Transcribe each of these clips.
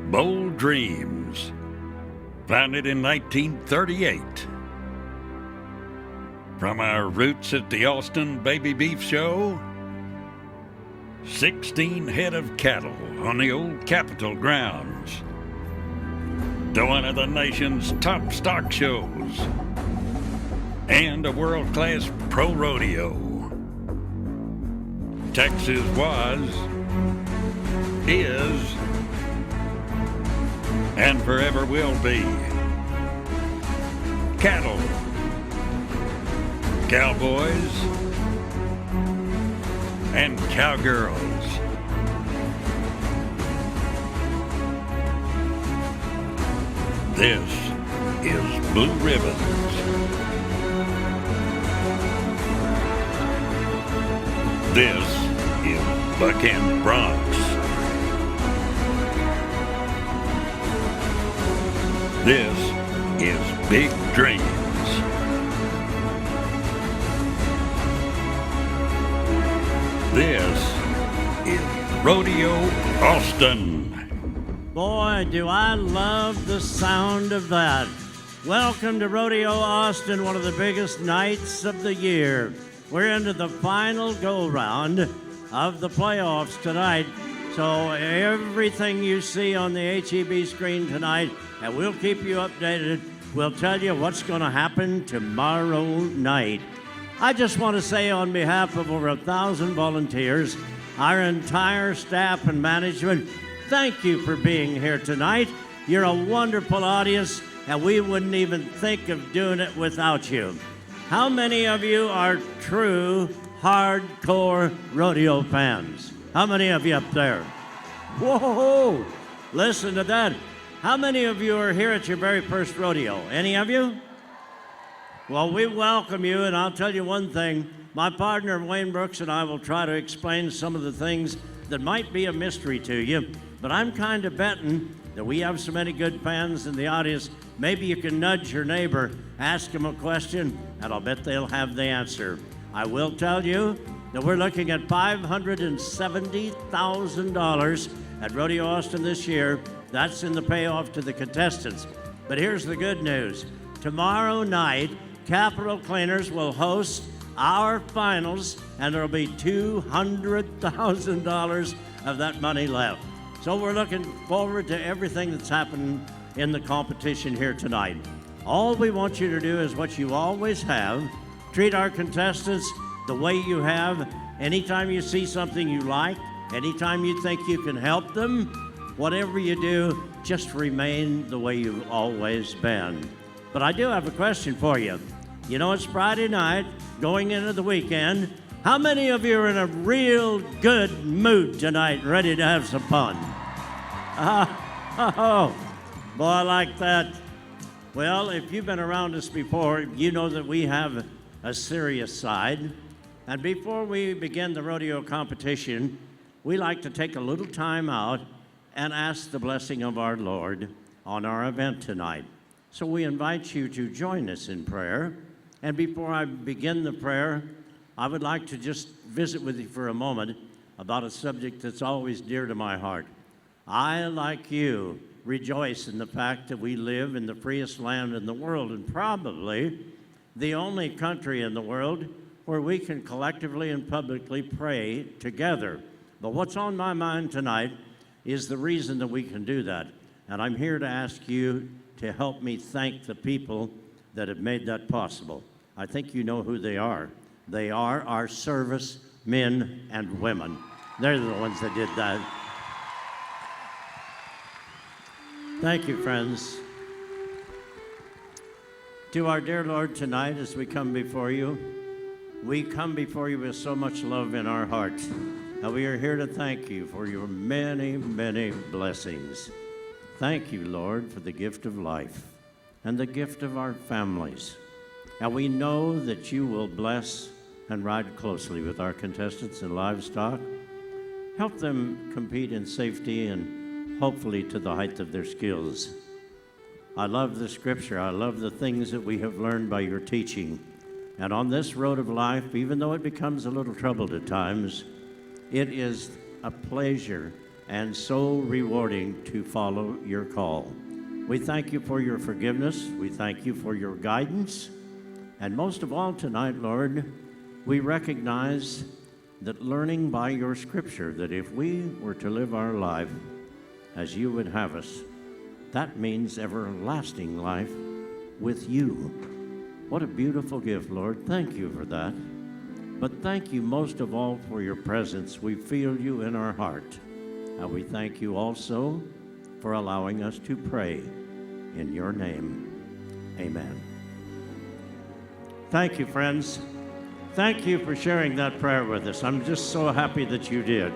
Bold Dreams, founded in 1938. From our roots at the Austin Baby Beef Show, 16 head of cattle on the old Capitol grounds, to one of the nation's top stock shows, and a world-class pro rodeo. Texas was, is, and forever will be cattle, cowboys, and cowgirls. This is Blue Ribbons. This is Buck and Bronx. This is Big Dreams. This is Rodeo Austin. Boy, do I love the sound of that. Welcome to Rodeo Austin, one of the biggest nights of the year. We're into the final go-round of the playoffs tonight. So everything you see on the HEB screen tonight, and we'll keep you updated. We'll tell you what's going to happen tomorrow night. I just want to say on behalf of over 1,000 volunteers, our entire staff and management, thank you for being here tonight. You're a wonderful audience, and we wouldn't even think of doing it without you. How many of you are true hardcore rodeo fans? How many of you up there? Whoa, listen to that. How many of you are here at your very first rodeo? Any of you? Well, we welcome you, and I'll tell you one thing. My partner, Wayne Brooks, and I will try to explain some of the things that might be a mystery to you, but I'm kind of betting that we have so many good fans in the audience, maybe you can nudge your neighbor, ask them a question, and I'll bet they'll have the answer. I will tell you that we're looking at $570,000 at Rodeo Austin this year. That's in the payoff to the contestants. But here's the good news. Tomorrow night, Capitol Cleaners will host our finals, and there'll be $200,000 of that money left. So we're looking forward to everything that's happening in the competition here tonight. All we want you to do is what you always have. Treat our contestants the way you have. Anytime you see something you like, anytime you think you can help them, whatever you do, just remain the way you've always been. But I do have a question for you. You know, it's Friday night, going into the weekend. How many of you are in a real good mood tonight, ready to have some fun? Oh, boy, I like that. Well, if you've been around us before, you know that we have a serious side. And before we begin the rodeo competition, we like to take a little time out and ask the blessing of our Lord on our event tonight. So we invite you to join us in prayer. And before I begin the prayer, I would like to just visit with you for a moment about a subject that's always dear to my heart. I, like you, rejoice in the fact that we live in the freest land in the world, and probably the only country in the world where we can collectively and publicly pray together. But what's on my mind tonight is the reason that we can do that. And I'm here to ask you to help me thank the people that have made that possible. I think you know who they are. They are our service men and women. They're the ones that did that. Thank you, friends. To our dear Lord tonight, as we come before you with so much love in our hearts. And we are here to thank you for your many, many blessings. Thank you, Lord, for the gift of life and the gift of our families. And we know that you will bless and ride closely with our contestants and livestock. Help them compete in safety and hopefully to the height of their skills. I love the scripture. I love the things that we have learned by your teaching. And on this road of life, even though it becomes a little troubled at times, it is a pleasure and so rewarding to follow your call. We thank you for your forgiveness. We thank you for your guidance. And most of all tonight, Lord, we recognize that learning by your scripture, that if we were to live our life as you would have us, that means everlasting life with you. What a beautiful gift, Lord. Thank you for that. But thank you most of all for your presence. We feel you in our heart. And we thank you also for allowing us to pray in your name. Amen. Thank you, friends. Thank you for sharing that prayer with us. I'm just so happy that you did.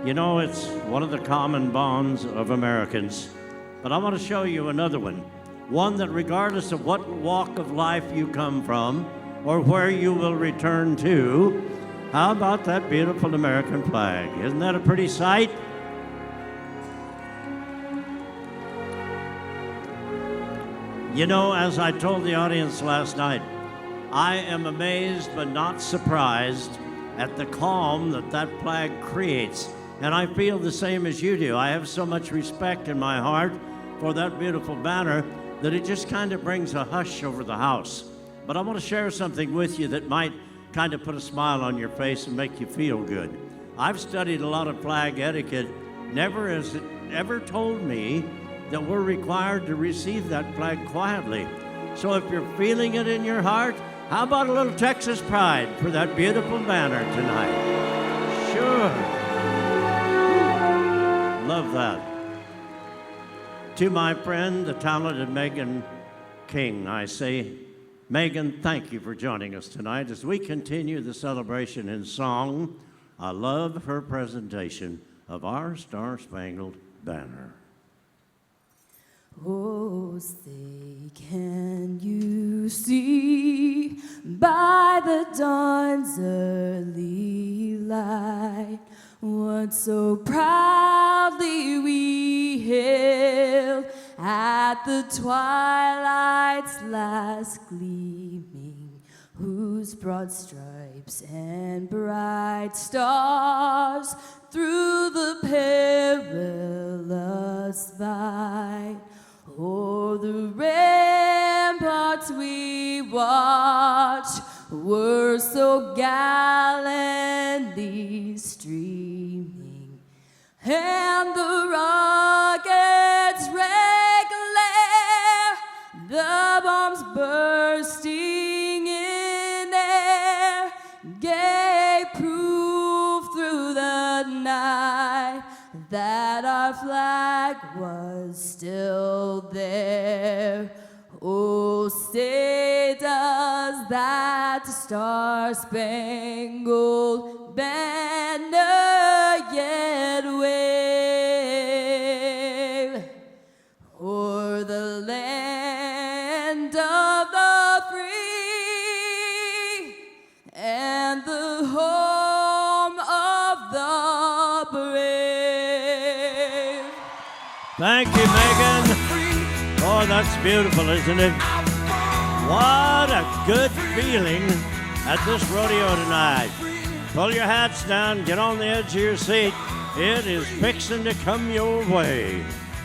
You know, it's one of the common bonds of Americans. But I want to show you another one that regardless of what walk of life you come from or where you will return to, how about that beautiful American flag? Isn't that a pretty sight? You know, as I told the audience last night, I am amazed but not surprised at the calm that that flag creates. And I feel the same as you do. I have so much respect in my heart for that beautiful banner that it just kind of brings a hush over the house. But I want to share something with you that might kind of put a smile on your face and make you feel good. I've studied a lot of flag etiquette. Never has it ever told me that we're required to receive that flag quietly. So if you're feeling it in your heart, how about a little Texas pride for that beautiful banner tonight? Sure. Love that. To my friend, the talented Megan King, I say, Megan, thank you for joining us tonight as we continue the celebration in song. I love her presentation of our Star-Spangled Banner. Oh, say, can you see by the dawn's early light what so proudly we hailed at the twilight's last gleaming, whose broad stripes and bright stars through the perilous fight o'er the ramparts we watched were so gallantly streaming, and the rocket's red glare, the bombs bursting in air, gave proof through the night that our flag was still there. Oh, say does that star-spangled banner yet wave o'er the land of the free and the home of the brave? Thank you, Megan. Oh, that's beautiful, isn't it? What a good feeling at this rodeo tonight. Pull your hats down, get on the edge of your seat. It is fixing to come your way.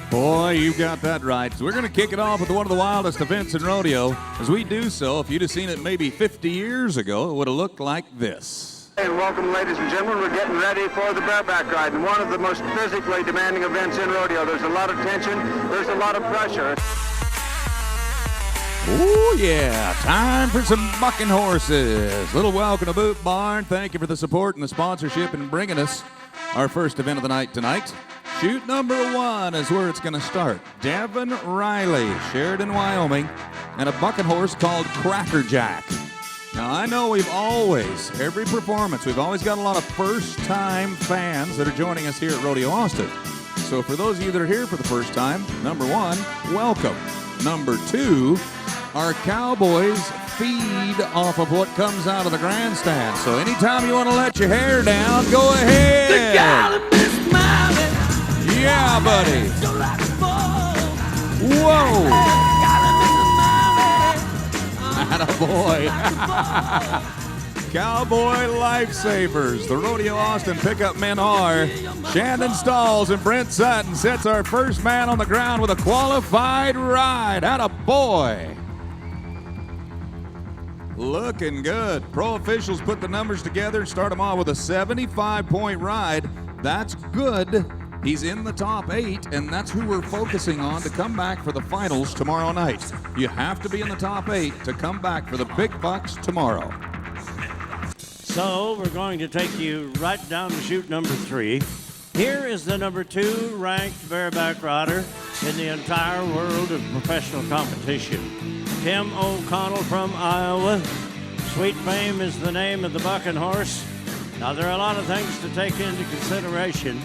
Boy, you got that right. So we're going to kick it off with one of the wildest events in rodeo. As we do so, if you'd have seen it maybe 50 years ago, it would have looked like this. And welcome, ladies and gentlemen. We're getting ready for the bareback ride, and one of the most physically demanding events in rodeo. There's a lot of tension. There's a lot of pressure. Oh, yeah. Time for some bucking horses. Little welcome to Boot Barn. Thank you for the support and the sponsorship in bringing us our first event of the night tonight. Chute number 1 is where it's going to start. Devin Riley, Sheridan, Wyoming, and a bucking horse called Cracker Jack. Now, I know every performance, we've always got a lot of first-time fans that are joining us here at Rodeo Austin. So for those of you that are here for the first time, number 1, welcome. Number 2, our cowboys feed off of what comes out of the grandstand. So anytime you want to let your hair down, go ahead. The gal is smiling. Yeah, buddy. Whoa. Attaboy. Cowboy Lifesavers. The Rodeo Austin pickup men are Shandon Stalls and Brent Sutton. Sets our first man on the ground with a qualified ride. Atta boy. Looking good. Pro officials put the numbers together and start him off with a 75-point ride. That's good. He's in the top 8, and that's who we're focusing on to come back for the finals tomorrow night. You have to be in the top 8 to come back for the big bucks tomorrow. So we're going to take you right down to chute number 3. Here is the number 2 ranked bareback rider in the entire world of professional competition. Tim O'Connell from Iowa. Sweet Fame is the name of the bucking horse. Now there are a lot of things to take into consideration.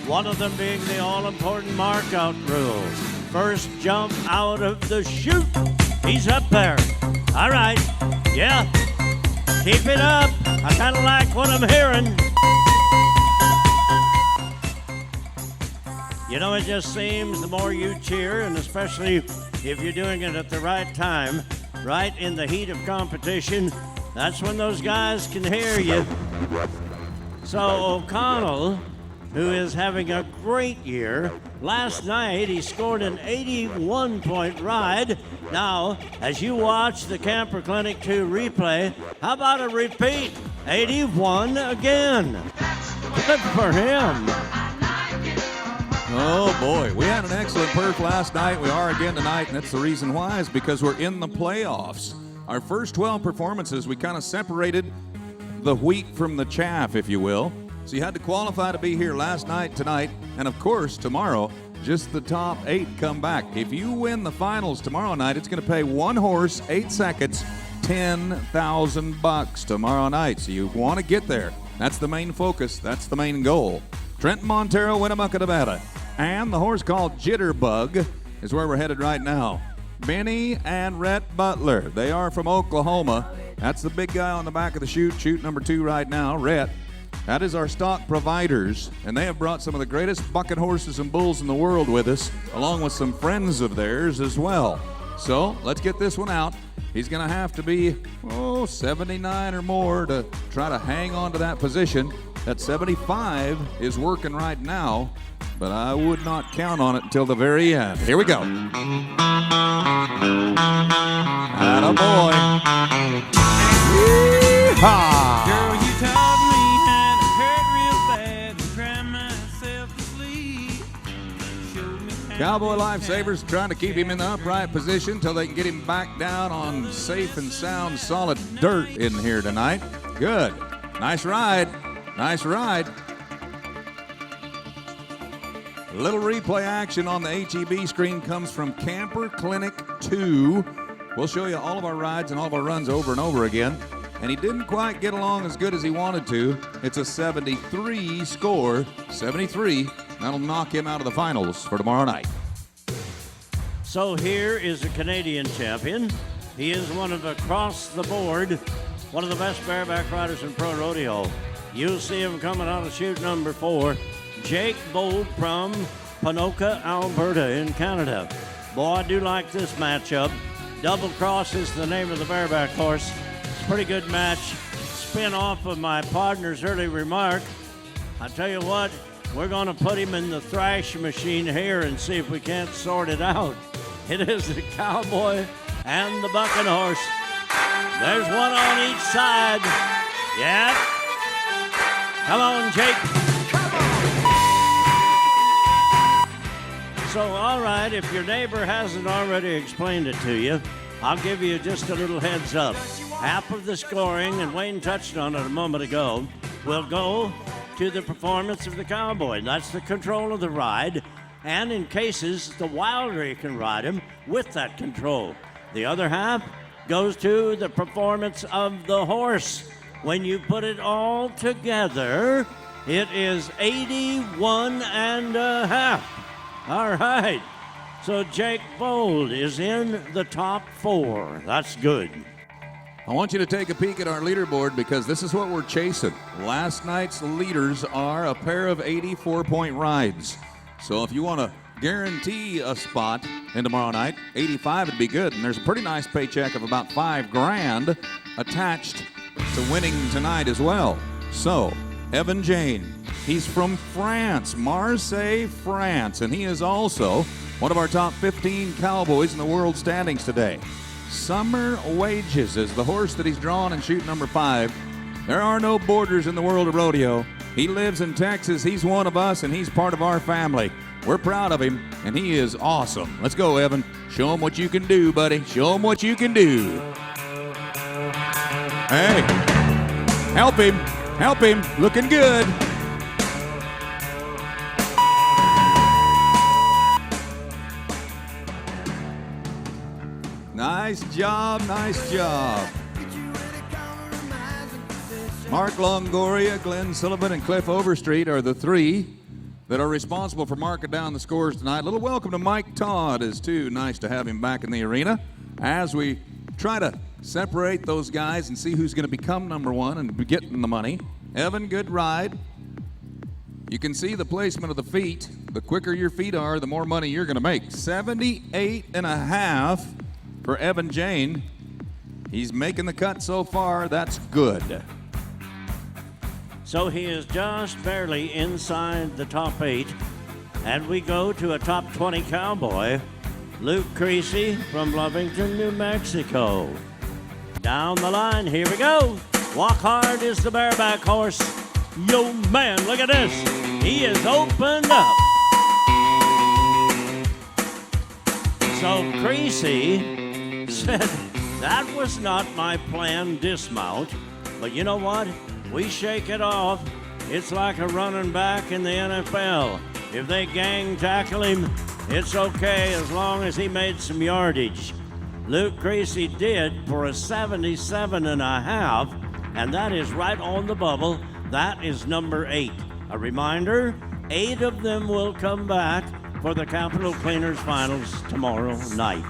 One of them being the all-important mark-out rule. First jump out of the chute. He's up there. All right. Yeah. Keep it up. I kind of like what I'm hearing. You know, it just seems the more you cheer, and especially if you're doing it at the right time, right in the heat of competition, that's when those guys can hear you. So O'Connell, who is having a great year, last night he scored an 81-point ride. Now, as you watch the Camper Clinic 2 replay, how about a repeat? 81 again. Good for him. Oh boy, we had an excellent perf last night. We are again tonight, and that's the reason why, is because we're in the playoffs. Our first 12 performances, we kind of separated the wheat from the chaff, if you will. So you had to qualify to be here last night, tonight, and of course tomorrow, just the top 8 come back. If you win the finals tomorrow night, it's going to pay one horse, 8 seconds, $10,000 tomorrow night. So you want to get there. That's the main focus. That's the main goal. Trenton Montero, Winnemucca, Nevada. And the horse called Jitterbug is where we're headed right now. Benny and Rhett Butler. They are from Oklahoma. That's the big guy on the back of the chute, chute number 2 right now, Rhett. That is our stock providers, and they have brought some of the greatest bucking horses and bulls in the world with us, along with some friends of theirs as well. So let's get this one out. He's going to have to be, 79 or more to try to hang on to that position. That 75 is working right now, but I would not count on it until the very end. Here we go. Atta boy. Yeehaw! Girl, you taught me how to hurt real bad and cry myself to sleep. Showed me how Cowboy Lifesavers trying to keep him in the upright position until they can get him back down on safe and sound, solid dirt in here tonight. Good. Nice ride. Nice ride. A little replay action on the HEB screen comes from Camper Clinic 2. We'll show you all of our rides and all of our runs over and over again. And he didn't quite get along as good as he wanted to. It's a 73 score. 73. That'll knock him out of the finals for tomorrow night. So here is a Canadian champion. He is one of across the board, one of the best bareback riders in pro rodeo. You'll see him coming out of chute number 4. Jake Bold from Ponoka, Alberta in Canada. Boy, I do like this matchup. Double Cross is the name of the bareback horse. It's a pretty good match. Spin off of my partner's early remark. I tell you what, we're going to put him in the thrash machine here and see if we can't sort it out. It is the Cowboy and the bucking horse. There's one on each side. Yeah. Come on, Jake. So, all right, if your neighbor hasn't already explained it to you, I'll give you just a little heads up. Half of the scoring, and Wayne touched on it a moment ago, will go to the performance of the Cowboy. That's the control of the ride, and in cases, the Wildery can ride him with that control. The other half goes to the performance of the horse. When you put it all together, it is 81 and a half. All right. So Jake Bold is in the top 4. That's good. I want you to take a peek at our leaderboard because this is what we're chasing. Last night's leaders are a pair of 84-point rides. So if you want to guarantee a spot in tomorrow night, 85 would be good. And there's a pretty nice paycheck of about $5,000 attached to winning tonight as well. So, Evan Jane, he's from France, Marseille, France, and he is also one of our top 15 cowboys in the world standings today. Summer Wages is the horse that he's drawn in chute number 5. There are no borders in the world of rodeo. He lives in Texas, he's one of us, and he's part of our family. We're proud of him, and he is awesome. Let's go, Evan. Show him what you can do, buddy. Show him what you can do. Hey, help him. Help him. Looking good. Nice job, nice job. Mark Longoria, Glenn Sullivan, and Cliff Overstreet are the 3 that are responsible for marking down the scores tonight. A little welcome to Mike Todd is too. Nice to have him back in the arena as we try to separate those guys and see who's going to become number 1 and be getting the money. Evan, good ride. You can see the placement of the feet. The quicker your feet are, the more money you're going to make. 78.5 for Evan Jane. He's making the cut so far. That's good. So he is just barely inside the top 8. And we go to a top 20 cowboy, Luke Creasy from Lovington, New Mexico. Down the line, here we go. Walk Hard is the bareback horse. Yo, man, look at this. He is opened up. So Creasy said, that was not my planned dismount. But you know what? We shake it off. It's like a running back in the NFL. If they gang tackle him, it's okay as long as he made some yardage. Luke Creasy did for a 77.5, and that is right on the bubble. That is number 8. A reminder, 8 of them will come back for the Capital Cleaners Finals tomorrow night.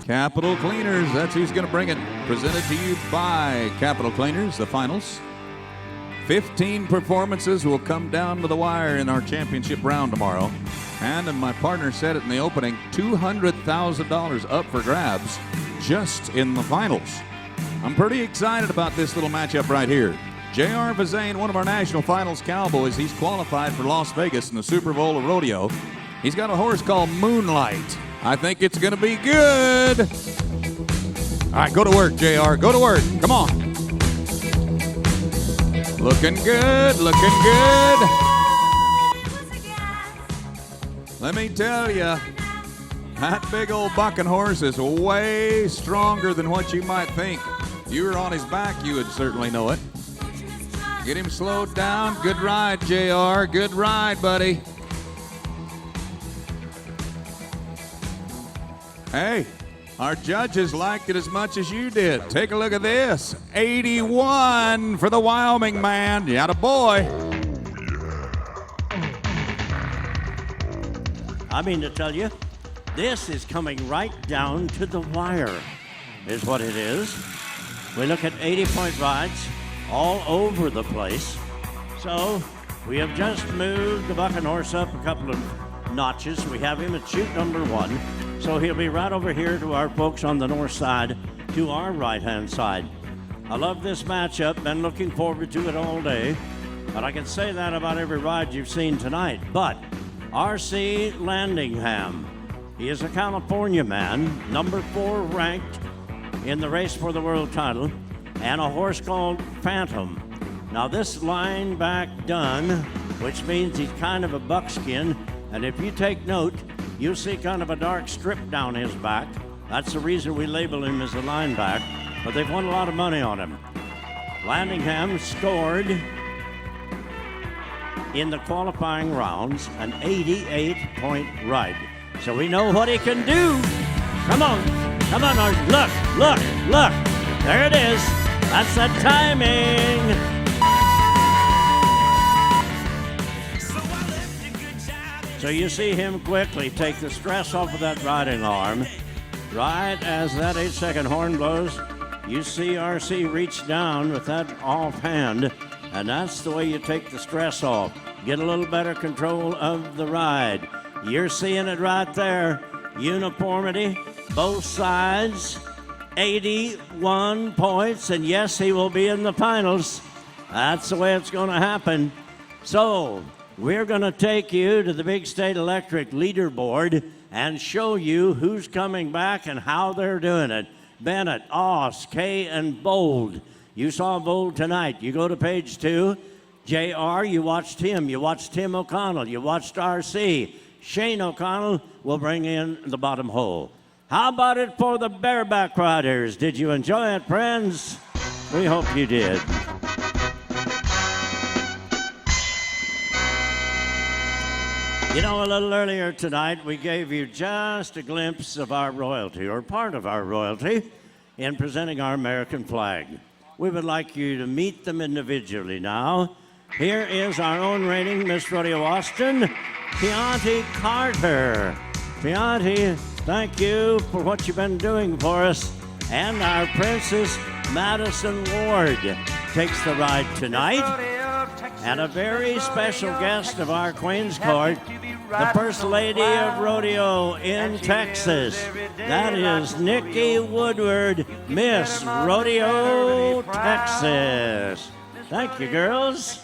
Capital Cleaners, that's who's going to bring it. Presented to you by Capital Cleaners, the finals. 15 performances will come down to the wire in our championship round tomorrow. And my partner said it in the opening, $200,000 up for grabs just in the finals. I'm pretty excited about this little matchup right here. J.R. Vazane, one of our national finals cowboys, he's qualified for Las Vegas in the Super Bowl of rodeo. He's got a horse called Moonlight. I think it's going to be good. All right, go to work, J.R. Go to work. Come on. Looking good, looking good. Let me tell you, that big old bucking horse is way stronger than what you might think. If you were on his back, you would certainly know it. Get him slowed down. Good ride, JR. Good ride, buddy. Hey, our judges liked it as much as you did. Take a look at this. 81 for the Wyoming man. Yatta boy. I mean to tell you, this is coming right down to the wire, is what it is. We look at 80-point rides all over the place. So we have just moved the bucking horse up a couple of notches. We have him at chute number 1. So he'll be right over here to our folks on the north side, to our right-hand side. I love this matchup, been looking forward to it all day. But I can say that about every ride you've seen tonight. But R.C. Landingham, he is a California man, number 4 ranked in the race for the world title, and a horse called Phantom. Now this line back done, which means he's kind of a buckskin, and if you take note, you'll see kind of a dark strip down his back. That's the reason we label him as a lineback, but they've won a lot of money on him. Landingham scored in the qualifying rounds an 88-point ride. So we know what he can do. Come on, Art. Look. There it is. That's the timing. So you see him quickly take the stress off of that riding arm. Right as that 8-second horn blows, you see RC reach down with that offhand, and that's the way you take the stress off. Get a little better control of the ride. You're seeing it right there. Uniformity, both sides. 81 points, and yes, he will be in the finals. That's the way it's going to happen. So, we're going to take you to the Big State Electric leaderboard and show you who's coming back and how they're doing it. Bennett, Oss, Kay, and Bold. You saw Bold tonight. You go to page 2. JR, you watched him. You watched Tim O'Connell. You watched RC. Shane O'Connell will bring in the bottom hole. How about it for the Bareback Riders? Did you enjoy it, friends? We hope you did. You know, a little earlier tonight, we gave you just a glimpse of our royalty, or part of our royalty, in presenting our American flag. We would like you to meet them individually now. Here is our own reigning Miss Rodeo Austin, Pianti Carter. Pianti, thank you for what you've been doing for us. And our Princess Madison Ward takes the ride tonight. And a very special guest of our Queen's Court, the First Lady of Rodeo in Texas. That is Nikki Woodward, Miss Rodeo, Texas. Thank you, girls.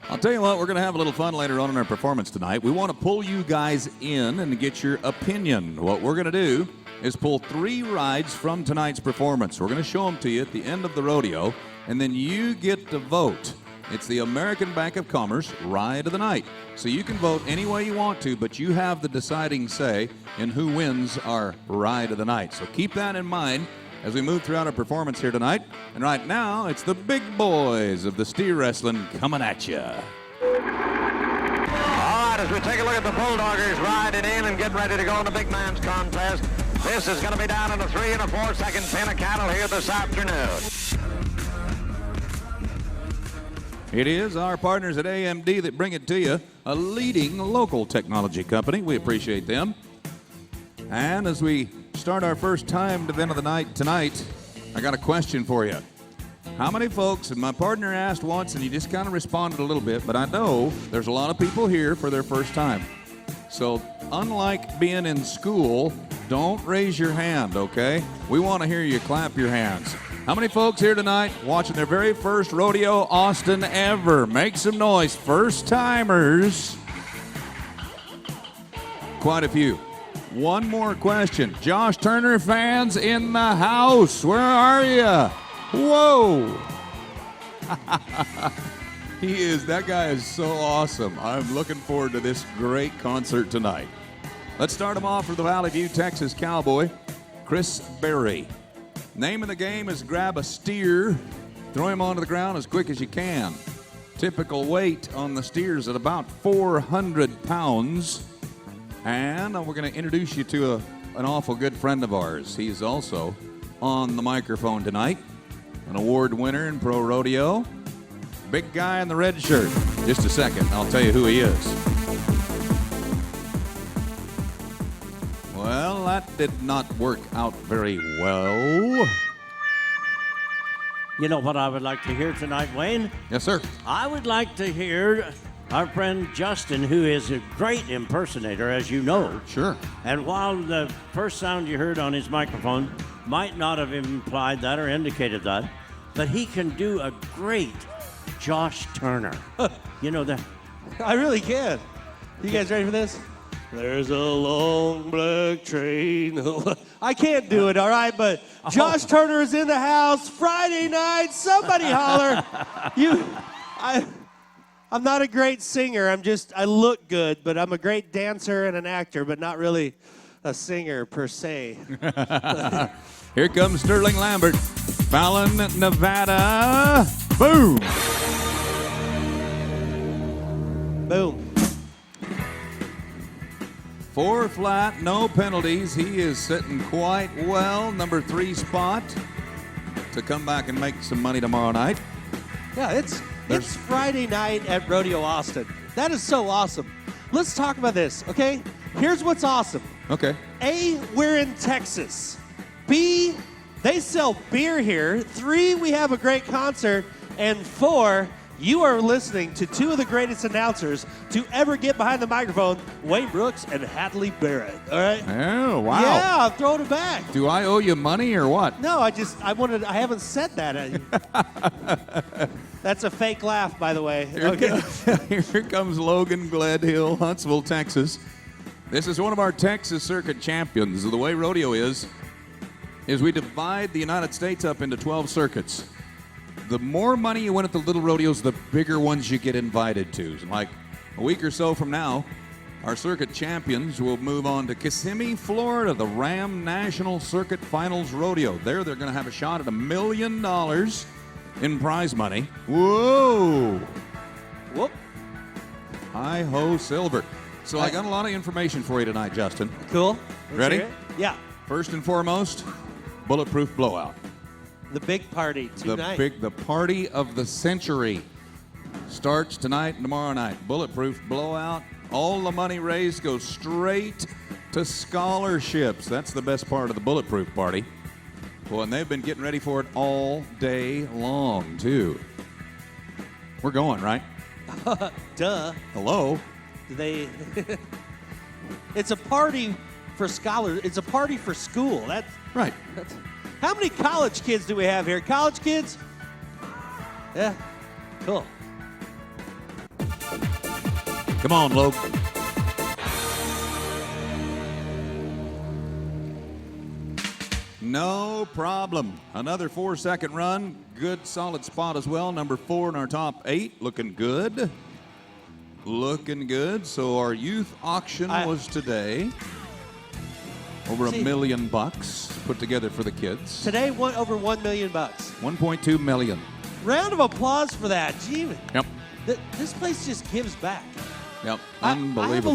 I'll tell you what, we're going to have a little fun later on in our performance tonight. We want to pull you guys in and get your opinion. What we're going to do is pull 3 rides from tonight's performance. We're going to show them to you at the end of the rodeo, and then you get to vote. It's the American Bank of Commerce Ride of the Night. So you can vote any way you want to, but you have the deciding say in who wins our Ride of the Night. So keep that in mind as we move throughout our performance here tonight. And right now, it's the big boys of the steer wrestling coming at you. All right, as we take a look at the Bulldoggers riding in and getting ready to go in the big man's contest. This is going to be down in a 3 4 second pin of cattle here this afternoon. It is our partners at AMD that bring it to you, a leading local technology company. We appreciate them. And as we start our first timed event of the night tonight, I got a question for you. How many folks, and my partner asked once and he just kind of responded a little bit, but I know there's a lot of people here for their first time. So unlike being in school, don't raise your hand, okay? We want to hear you clap your hands. How many folks here tonight watching their very first Rodeo Austin ever? Make some noise. First timers. Quite a few. One more question. Josh Turner fans in the house. Where are you? Whoa. That guy is so awesome. I'm looking forward to this great concert tonight. Let's start him off for the Valley View, Texas Cowboy, Chris Berry. Name of the game is grab a steer, throw him onto the ground as quick as you can. Typical weight on the steers at about 400 pounds. And we're going to introduce you to an awful good friend of ours. He's also on the microphone tonight, an award winner in pro rodeo. Big guy in the red shirt. Just a second, I'll tell you who he is. Well, that did not work out very well. You know what I would like to hear tonight, Wayne? Yes, sir. I would like to hear our friend Justin, who is a great impersonator, as you know. Sure. And while the first sound you heard on his microphone might not have implied that or indicated that, but he can do a great Josh Turner. You know that? I really can. You guys ready for this? There's a long black train. I can't do it, all right? But Josh Turner is in the house Friday night. Somebody holler. I'm not a great singer. I look good, but I'm a great dancer and an actor, but not really a singer per se. Here comes Sterling Lambert, Fallon, Nevada. Boom. Boom. 4 flat, no penalties. He is sitting quite well. Number 3 spot to come back and make some money tomorrow night. Yeah, it's Friday night at Rodeo Austin. That is so awesome. Let's talk about this, okay? Here's what's awesome. Okay. A, we're in Texas. B, they sell beer here. 3, we have a great concert. And 4, You are listening to two of the greatest announcers to ever get behind the microphone, Wayne Brooks and Hadley Barrett. All right? Oh, wow. Yeah, I'm throwing it back. Do I owe you money or what? No, I haven't said that. That's a fake laugh, by the way. Here comes Logan Gledhill, Huntsville, Texas. This is one of our Texas circuit champions. The way rodeo is we divide the United States up into 12 circuits. The more money you win at the little rodeos, the bigger ones you get invited to. Like a week or so from now, our circuit champions will move on to Kissimmee, Florida, the Ram National Circuit Finals Rodeo. There, they're going to have a shot at $1 million in prize money. Whoa! Whoop. Hi-ho, silver. So I got a lot of information for you tonight, Justin. Cool. Ready? Yeah. First and foremost, bulletproof blowout. The big party tonight. The party of the century starts tonight and tomorrow night. Bulletproof blowout. All the money raised goes straight to scholarships. That's the best part of the bulletproof party. Well, and they've been getting ready for it all day long, too. We're going, right? Duh. Hello? It's a party for scholars. It's a party for school. That's right. How many college kids do we have here? College kids? Yeah. Cool. Come on, Logan. No problem. Another 4-second run. Good, solid spot as well. Number 4 in our top 8. Looking good. Looking good. So our youth auction was today. Over $1 million put together for the kids. Today, over $1 million. 1.2 million. Round of applause for that. Gee, yep. This place just gives back. Yep. Unbelievable. I have a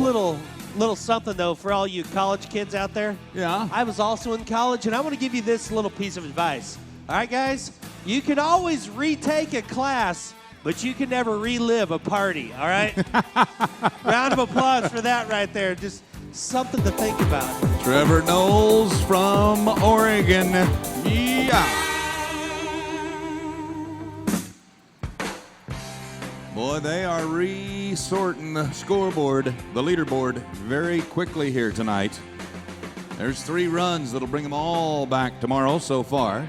little something though for all you college kids out there. Yeah. I was also in college, and I want to give you this little piece of advice. All right, guys, you can always retake a class, but you can never relive a party. All right. Round of applause for that right there. Just something to think about. Trevor Knowles from Oregon. Yeah. Boy, they are resorting the scoreboard, the leaderboard, very quickly here tonight. There's 3 runs that'll bring them all back tomorrow so far.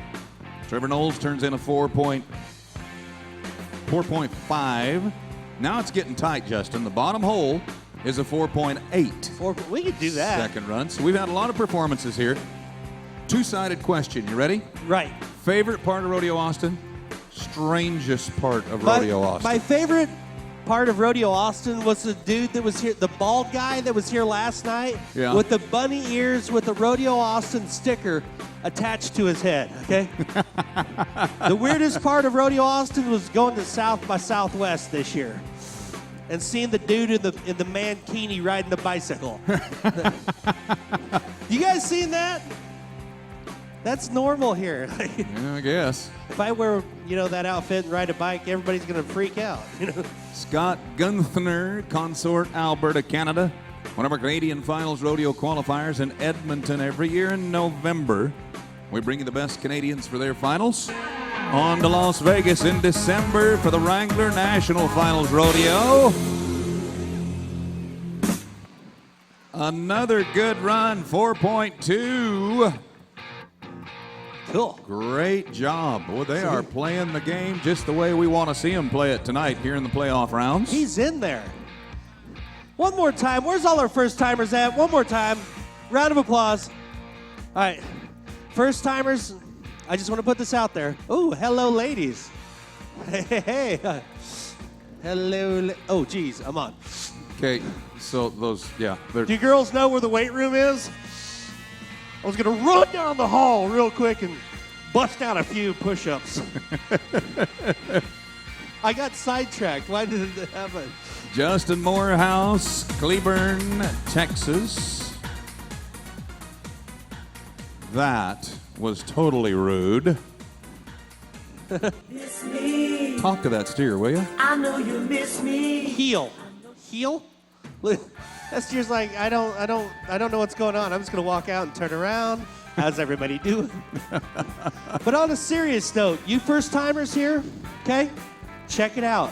Trevor Knowles turns in a 4.5. Now it's getting tight, Justin. The bottom hole is a 4.8. We could do that. Second run. So we've had a lot of performances here. 2-sided question. You ready? Right. Favorite part of Rodeo Austin? Strangest part of Rodeo Austin? My favorite part of Rodeo Austin was the dude that was here, the bald guy that was here last night with the bunny ears with the Rodeo Austin sticker attached to his head, okay? The weirdest part of Rodeo Austin was going to South by Southwest this year and seeing the dude in the mankini riding the bicycle. You guys seen that? That's normal here. Yeah, I guess. If I wear, that outfit and ride a bike, everybody's going to freak out. Scott Gunther, Consort, Alberta, Canada. One of our Canadian Finals rodeo qualifiers in Edmonton every year in November. We bring you the best Canadians for their finals. On to Las Vegas in December for the Wrangler National Finals Rodeo. Another good run, 4.2. Cool. Great job. Boy, they are playing the game just the way we want to see them play it tonight here in the playoff rounds. He's in there. One more time. Where's all our first-timers at? One more time. Round of applause. All right. First-timers, I just want to put this out there. Oh, hello, ladies. Hey. Hello. Oh, geez, I'm on. Okay, so those, yeah. Do you girls know where the weight room is? I was going to run down the hall real quick and bust out a few push-ups. I got sidetracked. Why did it happen? Justin Morehouse, Cleburne, Texas. That was totally rude. Miss me. Talk to that steer, will you? I know you miss me. Heel? That steer's like, I don't know what's going on. I'm just gonna walk out and turn around. How's everybody doing? But on a serious note, you first timers here, okay? Check it out.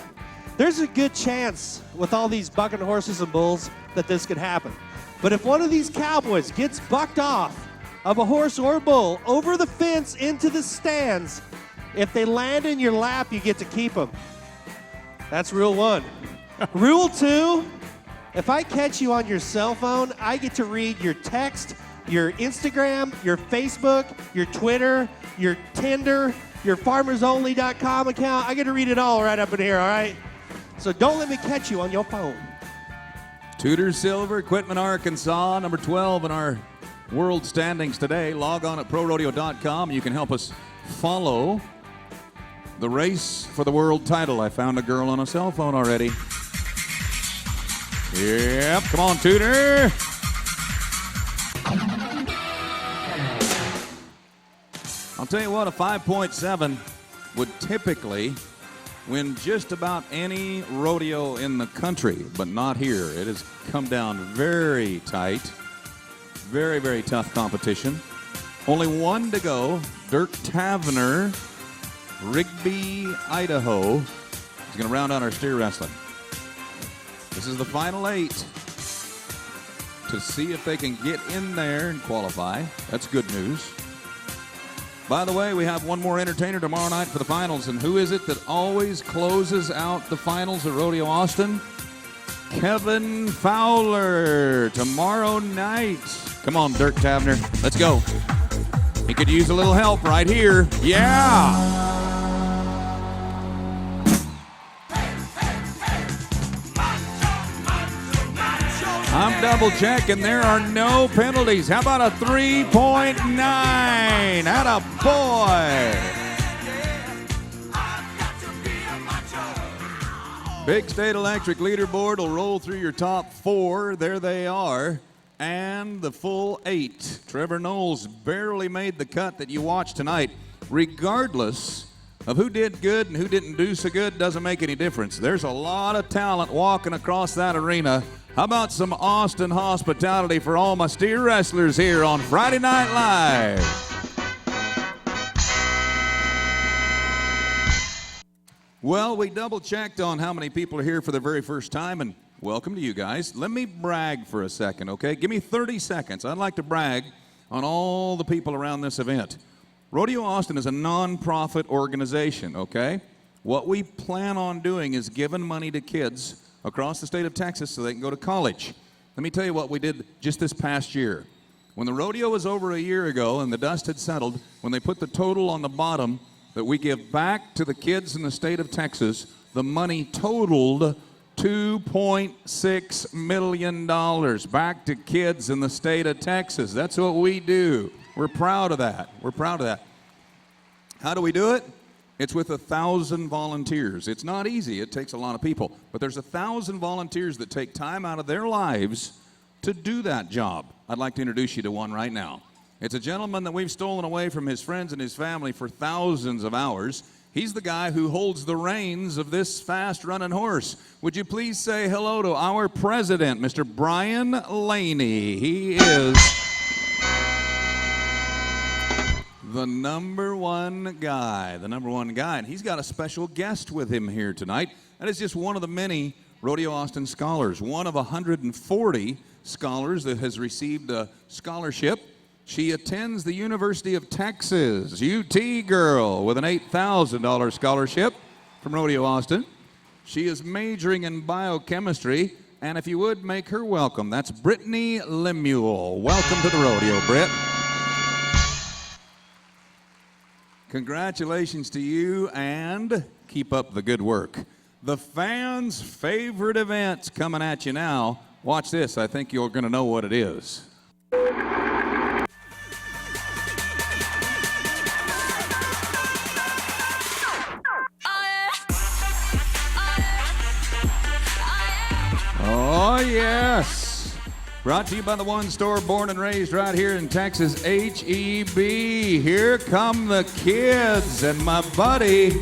there's a good chance with all these bucking horses and bulls that this could happen. But if one of these cowboys gets bucked off of a horse or a bull over the fence into the stands, if they land in your lap, you get to keep them. That's rule 1. Rule 2, if I catch you on your cell phone, I get to read your text, your Instagram, your Facebook, your Twitter, your Tinder, your farmersonly.com account. I get to read it all right up in here, all right? So don't let me catch you on your phone. Tudor Silver, Quitman, Arkansas, number 12 in our world standings today. Log on at prorodeo.com. You can help us follow the race for the world title. I found a girl on a cell phone already. Yep, come on, Tudor. I'll tell you what, a 5.7 would typically win just about any rodeo in the country, but not here. It has come down very tight. Very, very tough competition. Only one to go. Dirk Tavener, Rigby, Idaho. He's going to round out our steer wrestling. This is the final 8 to see if they can get in there and qualify. That's good news. By the way, we have one more entertainer tomorrow night for the finals, and who is it that always closes out the finals at Rodeo Austin? Kevin Fowler, tomorrow night. Come on, Dirk Tavener, let's go. He could use a little help right here. Yeah! I'm double checking. There are no penalties. How about a 3.9? Atta boy. Big State Electric leaderboard will roll through your top 4. There they are. And the full 8. Trevor Knowles barely made the cut that you watched tonight. Regardless of who did good and who didn't do so good, doesn't make any difference. There's a lot of talent walking across that arena. How about some Austin hospitality for all my steer wrestlers here on Friday Night Live? Well, we double checked on how many people are here for the very first time, and welcome to you guys. Let me brag for a second, okay? Give me 30 seconds. I'd like to brag on all the people around this event. Rodeo Austin is a non-profit organization, okay? What we plan on doing is giving money to kids across the state of Texas so they can go to college. Let me tell you what we did just this past year. When the rodeo was over a year ago and the dust had settled, when they put the total on the bottom that we give back to the kids in the state of Texas, the money totaled $2.6 million back to kids in the state of Texas. That's what we do. We're proud of that. We're proud of that. How do we do it? It's with 1,000 volunteers. It's not easy. It takes a lot of people. But there's 1,000 volunteers that take time out of their lives to do that job. I'd like to introduce you to one right now. It's a gentleman that we've stolen away from his friends and his family for thousands of hours. He's the guy who holds the reins of this fast-running horse. Would you please say hello to our president, Mr. Brian Laney. He is the number one guy, and he's got a special guest with him here tonight. That is just one of the many Rodeo Austin scholars, one of 140 scholars that has received a scholarship. She attends the University of Texas, UT girl, with an $8,000 scholarship from Rodeo Austin. She is majoring in biochemistry, and if you would, make her welcome. That's Brittany Lemuel. Welcome to the rodeo, Britt. Congratulations to you, and keep up the good work. The fans' favorite event's coming at you now. Watch this. I think you're going to know what it is. Oh, yes. Brought to you by the one store born and raised right here in Texas, H-E-B. Here come the kids, and my buddy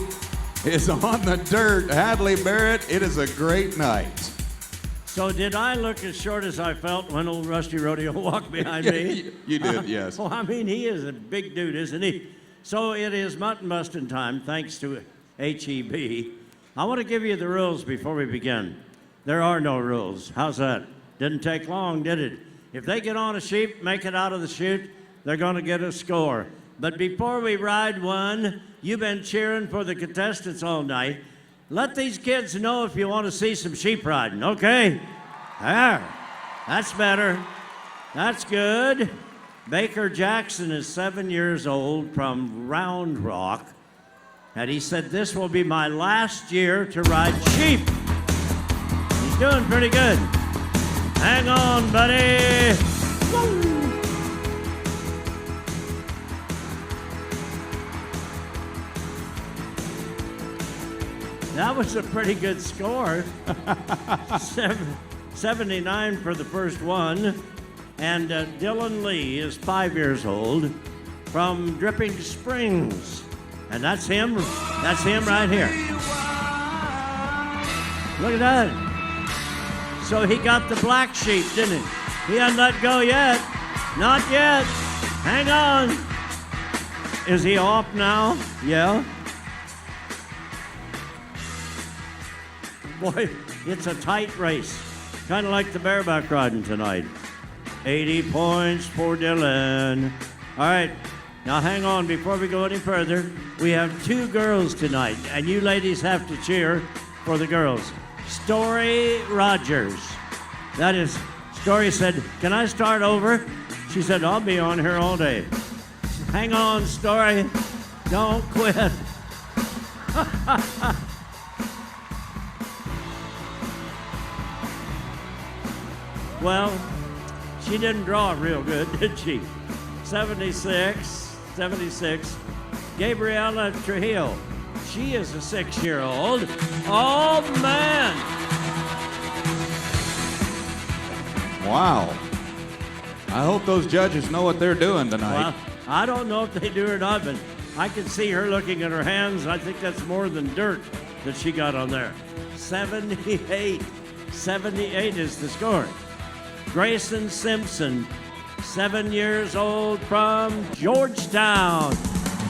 is on the dirt. Hadley Barrett, it is a great night. So did I look as short as I felt when old Rusty Rodeo walked behind me? You did, yes. Well, I mean, he is a big dude, isn't he? So it is mutton busting time, thanks to H-E-B. I want to give you the rules before we begin. There are no rules. How's that? Didn't take long, did it? If they get on a sheep, make it out of the chute, they're going to get a score. But before we ride one, you've been cheering for the contestants all night. Let these kids know if you want to see some sheep riding, okay? There. That's better. That's good. Baker Jackson is 7 years old from Round Rock. And he said, this will be my last year to ride sheep. He's doing pretty good. Hang on, buddy. Woo. That was a pretty good score. 79 for the first one. And Dylan Lee is 5 years old from Dripping Springs. And that's him. That's him right here. Look at that. So he got the black sheep, didn't he? He hasn't let go yet. Not yet. Hang on. Is he off now? Yeah. Boy, it's a tight race. Kind of like the bareback riding tonight. 80 points for Dylan. All right, now hang on before we go any further. We have 2 girls tonight, and you ladies have to cheer for the girls. Story Rogers. That is, Story said, can I start over? She said, I'll be on here all day. Hang on, Story. Don't quit. Well, she didn't draw it real good, did she? 76. Gabriela Trujillo. She is a 6-year-old. Oh, man. Wow. I hope those judges know what they're doing tonight. Well, I don't know if they do or not, but I can see her looking at her hands. I think that's more than dirt that she got on there. 78. 78 is the score. Grayson Simpson, 7 years old from Georgetown.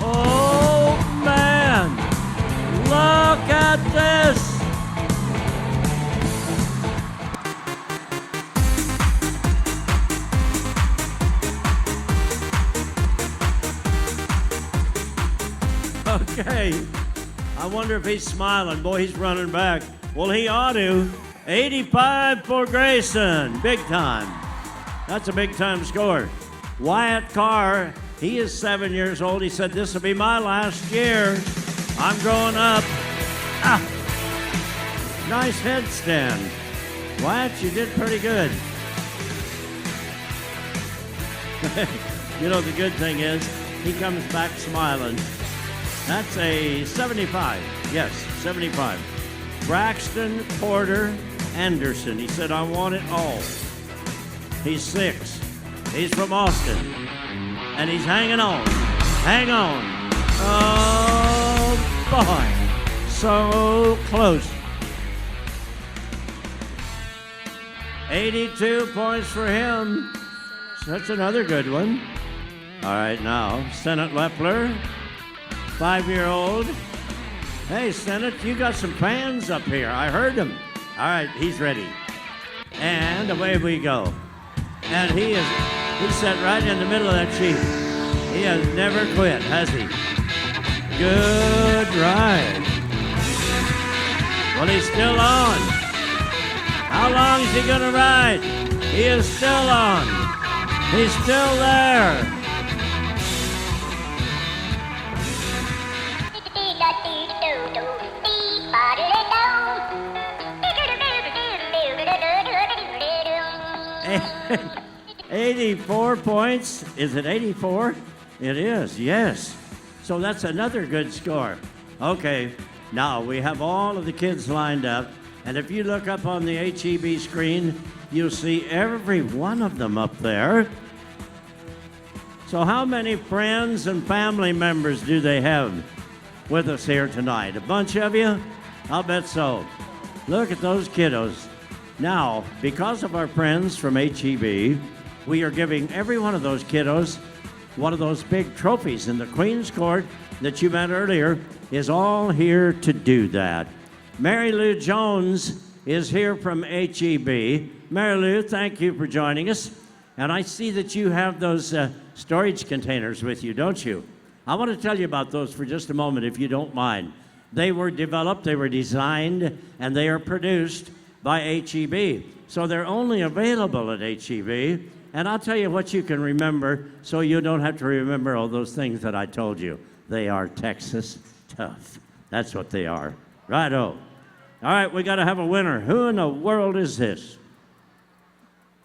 Oh, man. Look at this. Okay. I wonder if he's smiling. Boy, he's running back. Well, he ought to. 85 for Grayson. Big time. That's a big time score. Wyatt Carr, he is 7 years old. He said, this will be my last year. I'm growing up. Ah. Nice headstand. Wyatt, you did pretty good. You know, the good thing is, he comes back smiling. That's a 75. Yes, 75. Braxton Porter Anderson. He said, I want it all. He's 6. He's from Austin. And he's hanging on. Hang on. Oh, boy. So close. 82 points for him. So that's another good one. All right, now, Sennett Lepler, 5-year-old. Hey, Sennett, you got some fans up here. I heard them. All right, he's ready. And away we go. And he's set right in the middle of that sheep. He has never quit, has he? Good ride. Well, he's still on. How long is he going to ride? He is still on. He's still there. And 84 points. Is it 84? It is, yes. So that's another good score. Okay, now we have all of the kids lined up. And if you look up on the HEB screen, you'll see every one of them up there. So how many friends and family members do they have with us here tonight? A bunch of you? I'll bet so. Look at those kiddos. Now, because of our friends from HEB, we are giving every one of those kiddos one of those big trophies. And the Queen's Court that you met earlier is all here to do that. Mary Lou Jones is here from HEB. Mary Lou, thank you for joining us. And I see that you have those storage containers with you, don't you? I want to tell you about those for just a moment, if you don't mind. They were developed, they were designed, and they are produced by HEB. So they're only available at HEB. And I'll tell you what you can remember so you don't have to remember all those things that I told you. They are Texas tough. That's what they are. Righto. All right, we got to have a winner. Who in the world is this?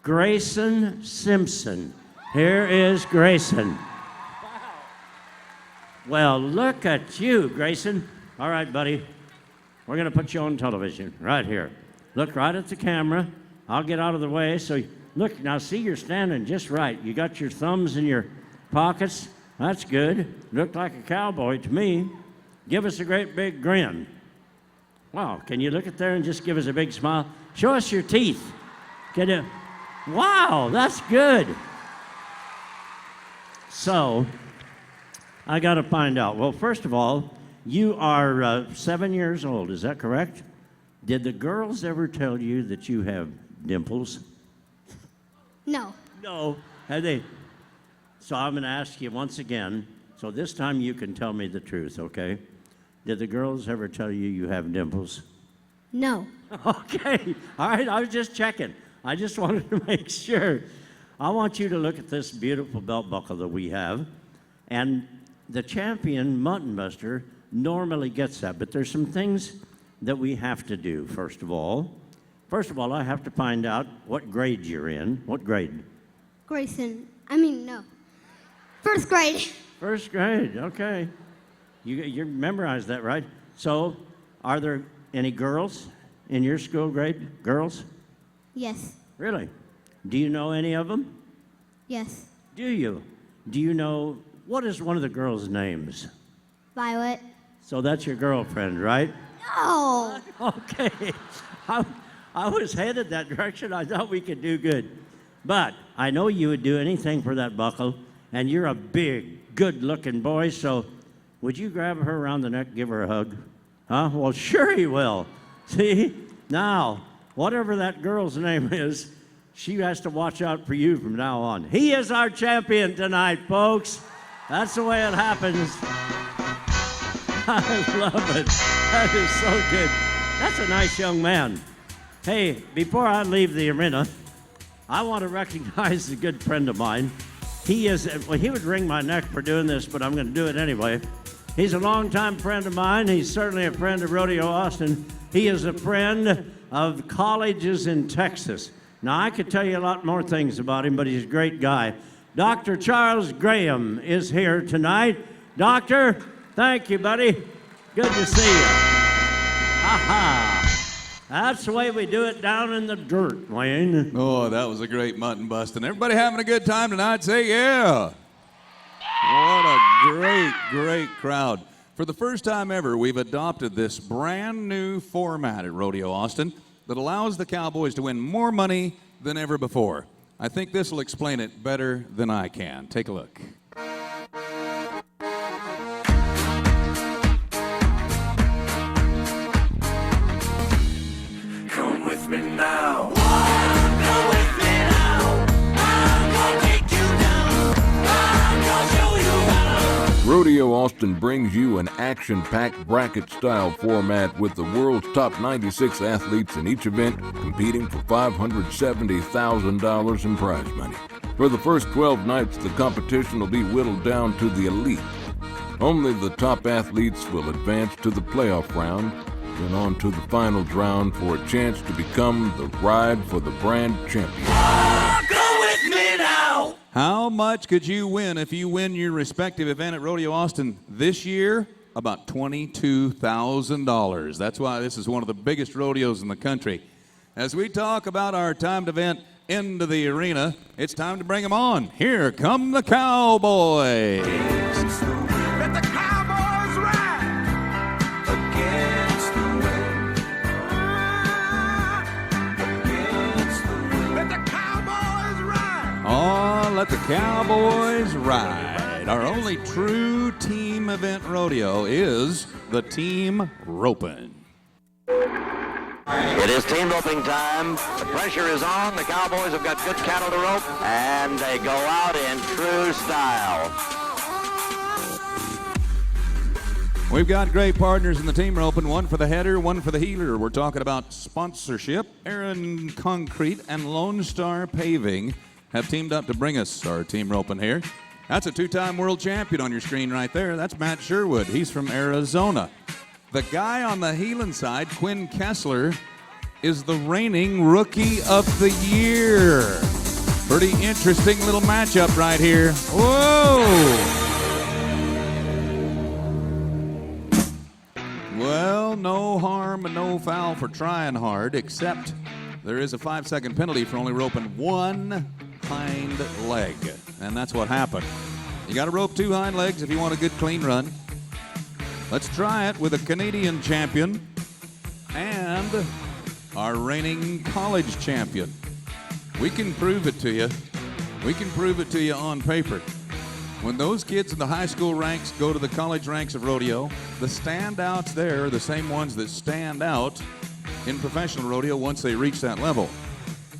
Grayson Simpson. Here is Grayson. Well, look at you, Grayson. All right, buddy. We're going to put you on television right here. Look right at the camera. I'll get out of the way. So, look, now see, you're standing just right. You got your thumbs in your pockets. That's good. Looked like a cowboy to me. Give us a great big grin. Wow, can you look at there and just give us a big smile? Show us your teeth. Can you? Wow, that's good. So, I got to find out. Well, first of all, you are 7 years old, is that correct? Did the girls ever tell you that you have dimples? No. No. Have they? So I'm going to ask you once again. So this time you can tell me the truth, okay? Did the girls ever tell you you have dimples? No. Okay. All right, I was just checking. I just wanted to make sure. I want you to look at this beautiful belt buckle that we have. And the champion Mutton Buster normally gets that, but there's some things that we have to do, first of all. First of all, I have to find out what grade you're in. What grade? No. First grade. First grade, okay. You memorized that, right? So, are there any girls in your school grade? Girls? Yes. Really? Do you know any of them? Yes. Do you? Do you know, what is one of the girls' names? Violet. So that's your girlfriend, right? No. Okay. I was headed that direction. I thought we could do good. But I know you would do anything for that buckle, and you're a big, good-looking boy, so would you grab her around the neck, give her a hug? Huh? Well, sure he will. See? Now, whatever that girl's name is, she has to watch out for you from now on. He is our champion tonight, folks. That's the way it happens. I love it. That is so good. That's a nice young man. Hey, before I leave the arena, I want to recognize a good friend of mine. He would wring my neck for doing this, but I'm going to do it anyway. He's a longtime friend of mine. He's certainly a friend of Rodeo Austin. He is a friend of colleges in Texas. Now, I could tell you a lot more things about him, but he's a great guy. Dr. Charles Graham is here tonight. Doctor, thank you, buddy. Good to see you. Ha-ha. That's the way we do it down in the dirt, Wayne. Oh, that was a great mutton bustin'. Everybody having a good time tonight? Say yeah. What a great, great crowd. For the first time ever, we've adopted this brand new format at Rodeo Austin that allows the Cowboys to win more money than ever before. I think this will explain it better than I can. Take a look. Come with me now. Come with me now. I'm gonna take you down. I'm gonna show you how. Rodeo Austin brings you an action-packed bracket-style format with the world's top 96 athletes in each event competing for $570,000 in prize money. For the first 12 nights, the competition will be whittled down to the elite. Only the top athletes will advance to the playoff round, then on to the finals round for a chance to become the ride for the brand champion. Go with me now. How much could you win if you win your respective event at Rodeo Austin this year? About $22,000. That's why this is one of the biggest rodeos in the country. As we talk about our timed event into the arena, it's time to bring them on. Here come the Cowboys. Let the Cowboys ride against the wind. Against the wind. Let the Cowboys ride. Oh, let the Cowboys ride. Our only true team event rodeo is the team roping. It is team roping time. The pressure is on. The Cowboys have got good cattle to rope, and they go out in true style. We've got great partners in the team roping, one for the header, one for the heeler. We're talking about sponsorship. Aaron Concrete and Lone Star Paving have teamed up to bring us our team roping here. That's a two-time world champion on your screen right there. That's Matt Sherwood. He's from Arizona. The guy on the heeling side, Quinn Kessler, is the reigning Rookie of the Year. Pretty interesting little matchup right here. Whoa! Well, no harm and no foul for trying hard, except there is a 5-second penalty for only roping one hind leg. And that's what happened. You got to rope two hind legs if you want a good clean run. Let's try it with a Canadian champion and our reigning college champion. We can prove it to you. We can prove it to you on paper. When those kids in the high school ranks go to the college ranks of rodeo, the standouts there are the same ones that stand out in professional rodeo once they reach that level.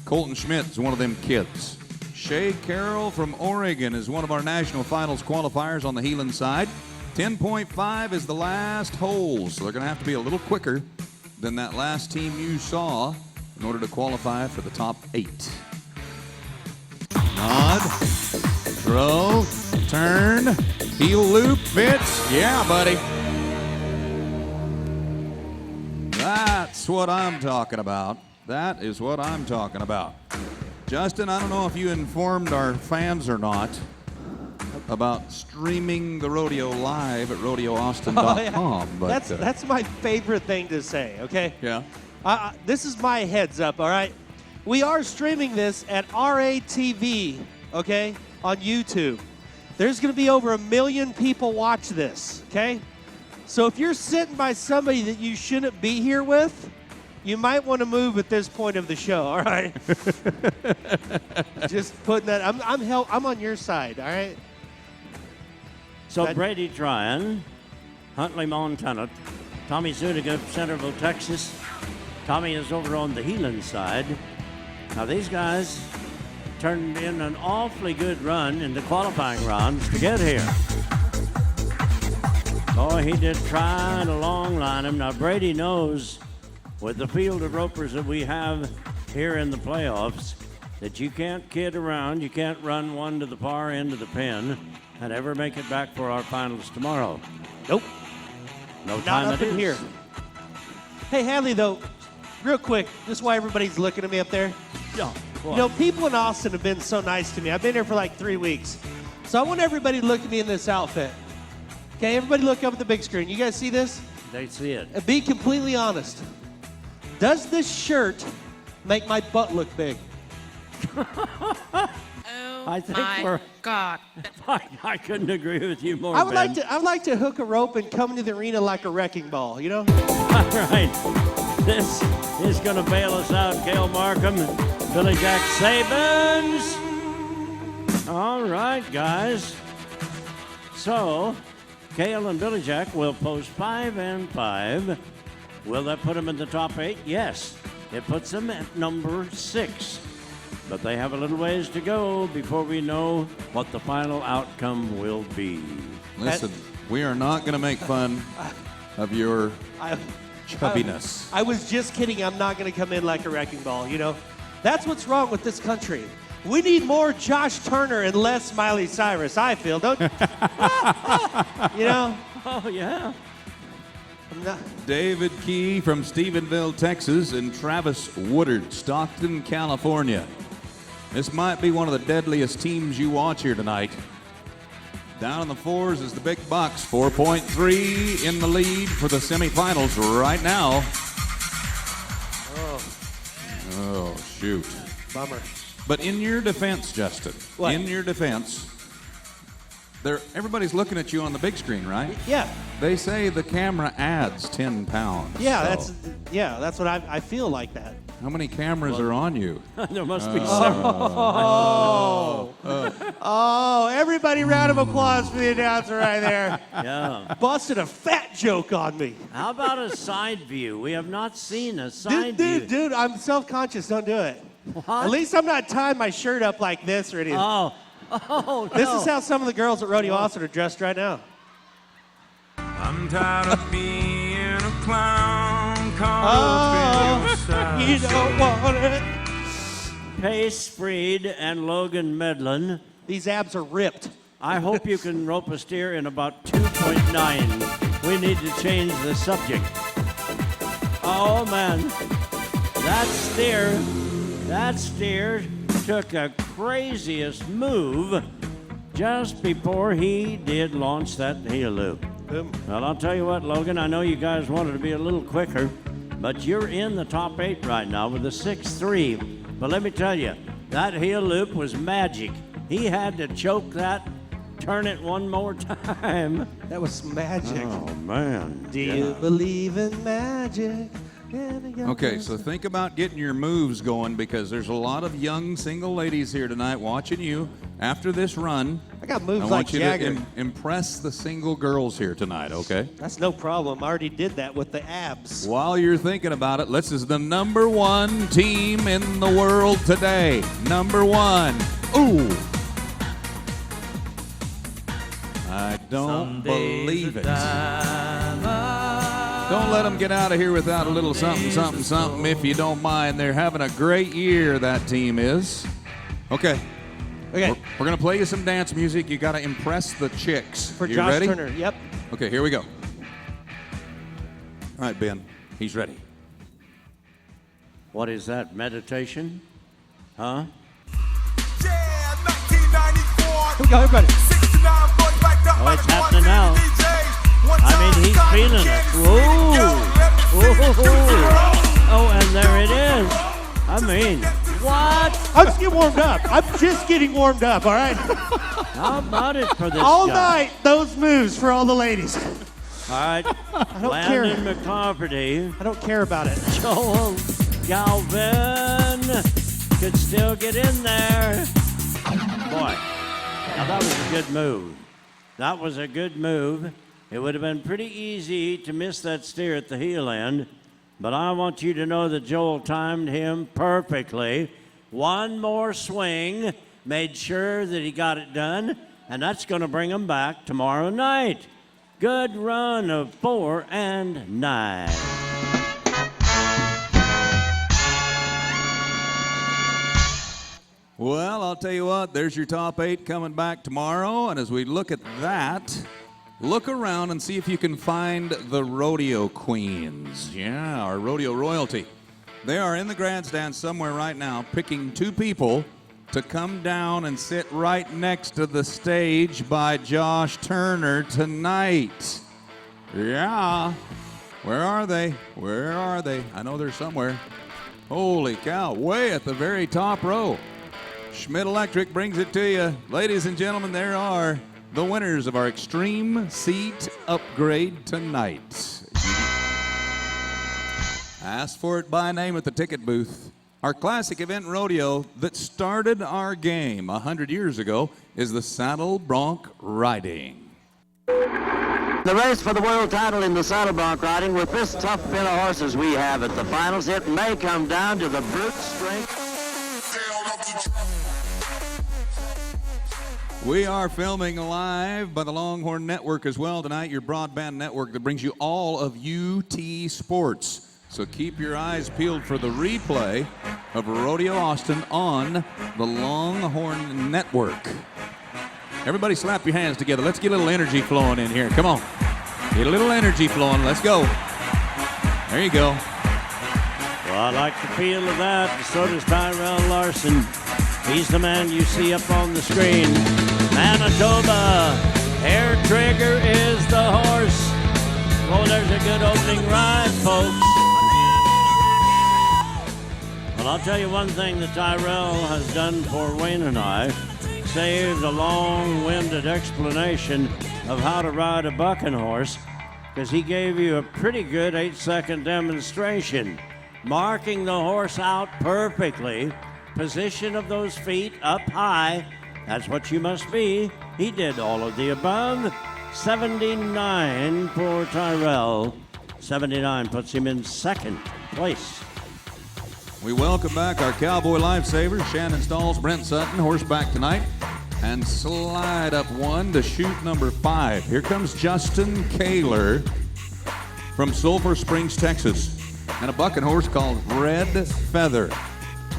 Colton Schmidt is one of them kids. Shay Carroll from Oregon is one of our national finals qualifiers on the heeling side. 10.5 is the last hole, so they're going to have to be a little quicker than that last team you saw in order to qualify for the top 8. Nod, throw, turn, heel loop, fits. Yeah, buddy. That's what I'm talking about. That is what I'm talking about. Justin, I don't know if you informed our fans or not about streaming the rodeo live at rodeoaustin.com. Oh, yeah. That's my favorite thing to say, okay? Yeah. This is my heads up, all right? We are streaming this at RATV, okay, on YouTube. There's going to be over 1 million people watch this, okay? So if you're sitting by somebody that you shouldn't be here with, you might want to move at this point of the show, all right? Just putting that, I'm on your side, all right? So Brady Tryon, Huntley, Montana, Tommy Zuniga, Centerville, Texas. Tommy is over on the heeling side. Now these guys turned in an awfully good run in the qualifying rounds to get here. Oh, he did try to long line him. Now Brady knows with the field of ropers that we have here in the playoffs that you can't kid around, you can't run one to the far end of the pen and ever make it back for our finals tomorrow. Nope. No Not time up it in is. here. Hey, Hadley, though, real quick, this is why everybody's looking at me up there. Yeah, You know, people in Austin have been so nice to me. I've been here for like 3 weeks. So I want everybody to look at me in this outfit. Okay, everybody look up at the big screen. You guys see this? They see it. And be completely honest. Does this shirt make my butt look big? I think we're God. I couldn't agree with you more. I would Ben. like to hook a rope and come into the arena like a wrecking ball, you know? All right. This is going to bail us out. Gail Markham, Billy Jack Sabins. All right, guys. So, Gail and Billy Jack will post 5 and 5. Will that put them in the top 8? Yes. It puts them at number 6. But they have a little ways to go before we know what the final outcome will be. Listen, we are not going to make fun of your chubbiness. I was just kidding. I'm not going to come in like a wrecking ball, you know? That's what's wrong with this country. We need more Josh Turner and less Miley Cyrus, I feel, don't you? You know? Oh, yeah. David Key from Stephenville, Texas, and Travis Woodard, Stockton, California. This might be one of the deadliest teams you watch here tonight. Down in the 4s is the Big Bucks, 4.3 in the lead for the semifinals right now. Oh, shoot. Bummer. But in your defense, Justin, What? in your defense, everybody's looking at you on the big screen, right? Yeah. They say the camera adds 10 pounds. Yeah, so. that's what I feel like that. How many cameras are on you? There must be several. Oh, everybody round of applause for the announcer right there. Yeah. Busted a fat joke on me. How about a side view? We have not seen a side view. Dude, I'm self-conscious. Don't do it. What? At least I'm not tying my shirt up like this or anything. Oh, This no. is how some of the girls at Rodeo Austin are dressed right now. I'm tired of being a clown Oh, caught up in you your don't want it. Pace Freed and Logan Medlin. These abs are ripped. I hope you can rope a steer in about 2.9. We need to change the subject. Oh, man. That steer took a craziest move just before he did launch that heel loop. Well, I'll tell you what, Logan, I know you guys wanted to be a little quicker, but you're in the top 8 right now with a 6.3. But let me tell you, that heel loop was magic. He had to choke that, turn it one more time. That was magic. Oh, man. Do you believe in magic? Okay, so think about getting your moves going because there's a lot of young single ladies here tonight watching you after this run. I got moves I like want you Jagger. to impress the single girls here tonight, okay? That's no problem. I already did that with the abs. While you're thinking about it, this is the number 1 team in the world today. Number 1. Ooh. I don't believe it. Don't let them get out of here without a little something, something, something, if you don't mind. They're having a great year, that team is. Okay. Okay. We're going to play you some dance music. You got to impress the chicks. For You Josh ready? Turner, yep. Okay, here we go. All right, Ben, he's ready. What is that, meditation? Huh? Yeah, 1994. Here we go, everybody. 69 boys back up Oh, by it's the happening now. One I mean, time, he's stop, feeling can't it. see, Whoa. yo, let me see you do the roll. Oh, and there it is. I mean, what? I'm just getting warmed up. I'm just getting warmed up, all right? How about it for this All guy? night, those moves for all the ladies. All right. I don't care. Landon McCafferty, I don't care about it. Joel Galvin could still get in there. Boy, now that was a good move. That was a good move. It would have been pretty easy to miss that steer at the heel end, but I want you to know that Joel timed him perfectly. One more swing, made sure that he got it done, and that's going to bring him back tomorrow night. Good run of 4 and 9. Well, I'll tell you what, there's your top 8 coming back tomorrow. And as we look at that, look around and see if you can find the rodeo queens. Yeah, our rodeo royalty. They are in the grandstand somewhere right now, picking 2 people to come down and sit right next to the stage by Josh Turner tonight. Yeah. Where are they? Where are they? I know they're somewhere. Holy cow, way at the very top row. Schmidt Electric brings it to you. Ladies and gentlemen, there are the winners of our Extreme Seat Upgrade tonight. Ask for it by name at the ticket booth. Our classic event rodeo that started our game 100 years ago is the saddle bronc riding. The race for the world title in the saddle bronc riding with this tough pair of horses we have at the finals. It may come down to the brute strength. We are filming live by the Longhorn Network as well tonight, your broadband network that brings you all of UT sports. So keep your eyes peeled for the replay of Rodeo Austin on the Longhorn Network. Everybody slap your hands together. Let's get a little energy flowing in here. Come on. Get a little energy flowing. Let's go. There you go. Well, I like the feel of that, and so does Tyrell Larson. He's the man you see up on the screen. Manitoba, Hair Trigger is the horse. Oh, there's a good opening ride, folks. Well, I'll tell you one thing that Tyrell has done for Wayne and I, saved a long-winded explanation of how to ride a bucking horse, because he gave you a pretty good 8-second demonstration. marking the horse out perfectly. Position of those feet up high. That's what you must be. He did all of the above. 79 for Tyrell. 79 puts him in second place. We welcome back our Cowboy Lifesavers, Shannon Stalls, Brent Sutton, horseback tonight. And slide up one to chute number 5. Here comes Justin Kaler from Sulphur Springs, Texas, and a bucking horse called Red Feather.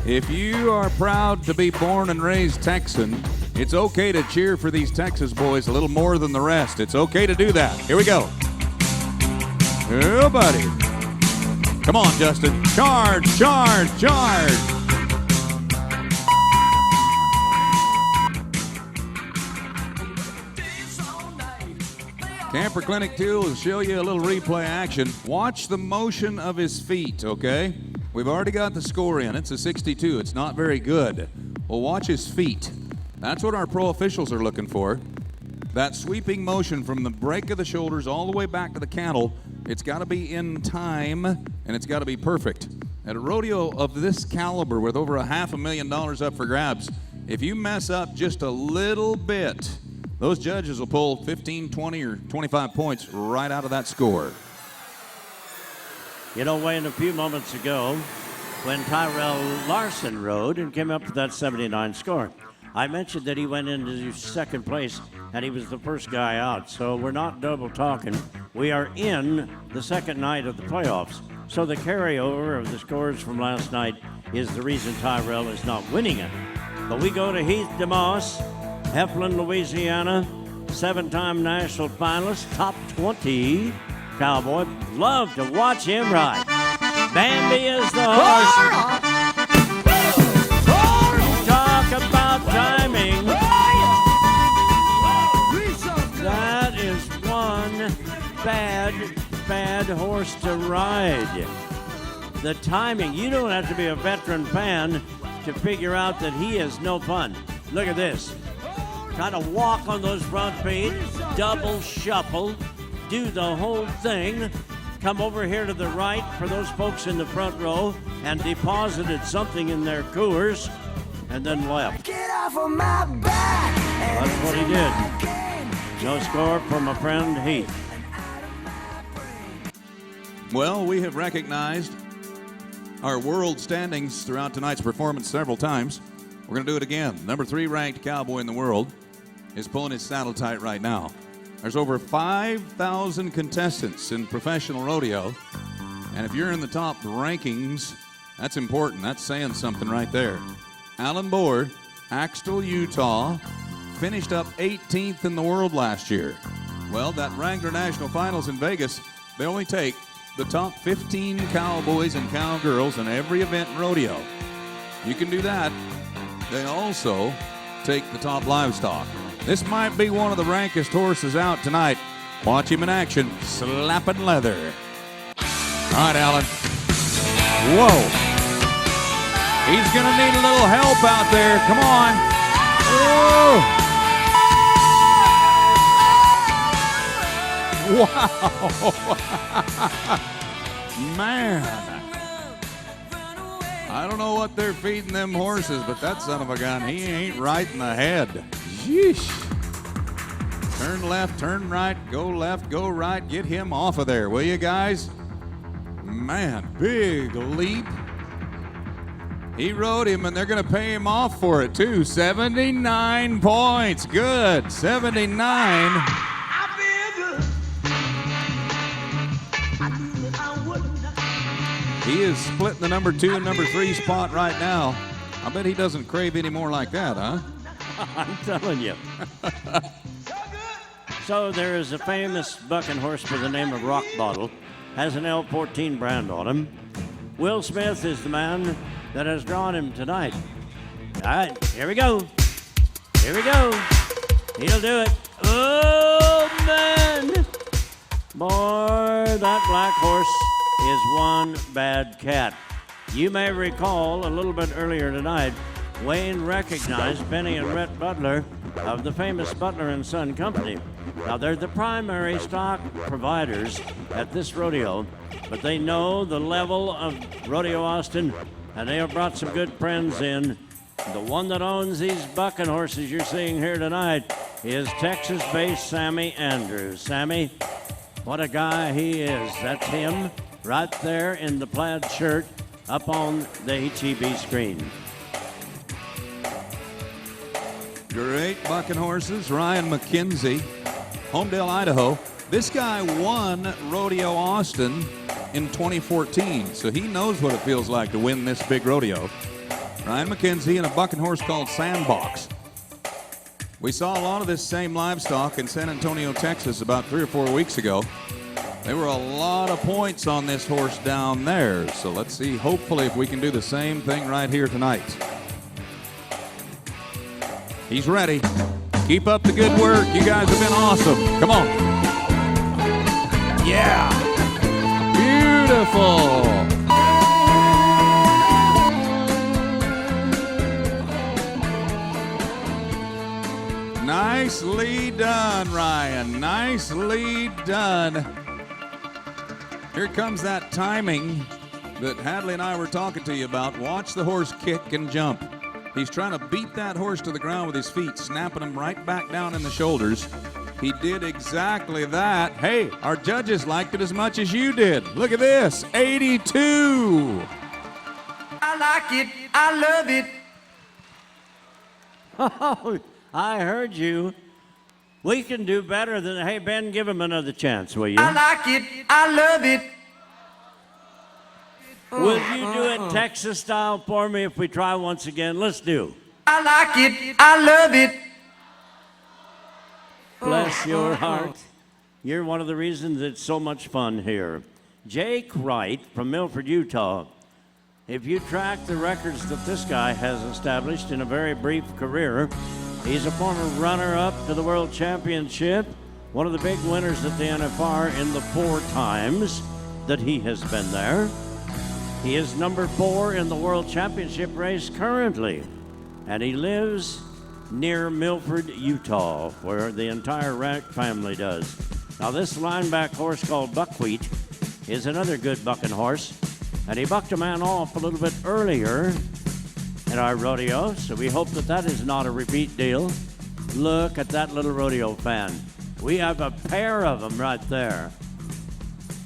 If you are proud to be born and raised Texan, it's okay to cheer for these Texas boys a little more than the rest. It's okay to do that. Here we go. Oh, buddy. Come on, Justin. Charge, charge, charge. Camper Clinic 2 will show you a little replay action. Watch the motion of his feet, okay? We've already got the score in. It's a 62. It's not very good. Well, watch his feet. That's what our pro officials are looking for. That sweeping motion from the break of the shoulders all the way back to the cantle. It's got to be in time, and it's got to be perfect. At a rodeo of this caliber with over $500,000 up for grabs, if you mess up just a little bit, those judges will pull 15, 20, or 25 points right out of that score. You know, Wayne, a few moments ago, when Tyrell Larson rode and came up with that 79 score, I mentioned that he went into second place and he was the first guy out. So we're not double talking. We are in the second night of the playoffs. So the carryover of the scores from last night is the reason Tyrell is not winning it. But we go to Heath DeMoss, Heflin, Louisiana, 7-time national finalist, top 20 cowboy. Love to watch him ride. Bambi is the horse. Talk about timing. That is one bad horse to ride. The timing, you don't have to be a veteran fan to figure out that he is no fun. Look at this. Kind of walk on those front feet, double shuffle, do the whole thing, come over here to the right for those folks in the front row and deposited something in their coolers and then left. Get off of my back. That's what he did. No score for my friend Heath. Well, we have recognized our world standings throughout tonight's performance several times. We're going to do it again. Number 3 ranked cowboy in the world is pulling his saddle tight right now. There's over 5,000 contestants in professional rodeo, and if you're in the top rankings, that's important. That's saying something right there. Alan Bohr, Axtell, Utah, finished up 18th in the world last year. Well, that Wrangler National Finals in Vegas, they only take the top 15 cowboys and cowgirls in every event in rodeo. You can do that. They also take the top livestock. This might be one of the rankest horses out tonight. Watch him in action, slapping leather. All right, Alan. Whoa. He's going to need a little help out there. Come on. Whoa. Man. I don't know what they're feeding them horses, but that son of a gun, he ain't right in the head. Sheesh. Turn left, turn right, go left, go right. Get him off of there, will you guys? Man, big leap. He rode him, and they're going to pay him off for it, too. 79 points. Good. 79. He is splitting the number 2 and number 3 spot right now. I bet he doesn't crave any more like that, huh? I'm telling you. So there is a famous bucking horse by the name of Rock Bottle. Has an L14 brand on him. Will Smith is the man that has drawn him tonight. All right, here we go. Here we go. He'll do it. Oh, man. Boy, that black horse is one bad cat. You may recall a little bit earlier tonight, Wayne recognized Benny and Rhett Butler of the famous Butler and Son Company. Now, they're the primary stock providers at this rodeo, but they know the level of Rodeo Austin, and they have brought some good friends in. The one that owns these bucking horses you're seeing here tonight is Texas-based Sammy Andrews. Sammy, what a guy he is. That's him right there in the plaid shirt up on the HEB screen. Great bucking horses. Ryan McKenzie, Homedale, Idaho. This guy won Rodeo Austin in 2014, so he knows what it feels like to win this big rodeo. Ryan McKenzie and a bucking horse called Sandbox. We saw a lot of this same livestock in San Antonio, Texas about 3 or 4 weeks ago. There were a lot of points on this horse down there, so let's see, hopefully, if we can do the same thing right here tonight. He's ready. Keep up the good work. You guys have been awesome. Come on. Yeah. Beautiful. Nicely done, Ryan. Nicely done. Here comes that timing that Hadley and I were talking to you about. Watch the horse kick and jump. He's trying to beat that horse to the ground with his feet, snapping him right back down in the shoulders. He did exactly that. Hey, our judges liked it as much as you did. Look at this, 82. I like it. I love it. Oh, I heard you. We can do better than, hey, Ben, give him another chance, will you? I like it. I love it. Will you do it Texas style for me if we try once again? Let's do. I like it. I love it. Bless your heart. You're one of the reasons it's so much fun here. Jake Wright from Milford, Utah. If you track the records that this guy has established in a very brief career, he's a former runner-up to the World Championship, one of the big winners at the NFR in the 4 times that he has been there. He is number 4 in the World Championship race currently, and he lives near Milford, Utah, where the entire Rack family does. Now, this lineback horse called Buckwheat is another good bucking horse, and he bucked a man off a little bit earlier in our rodeo, so we hope that that is not a repeat deal. Look at that little rodeo fan. We have a pair of them right there.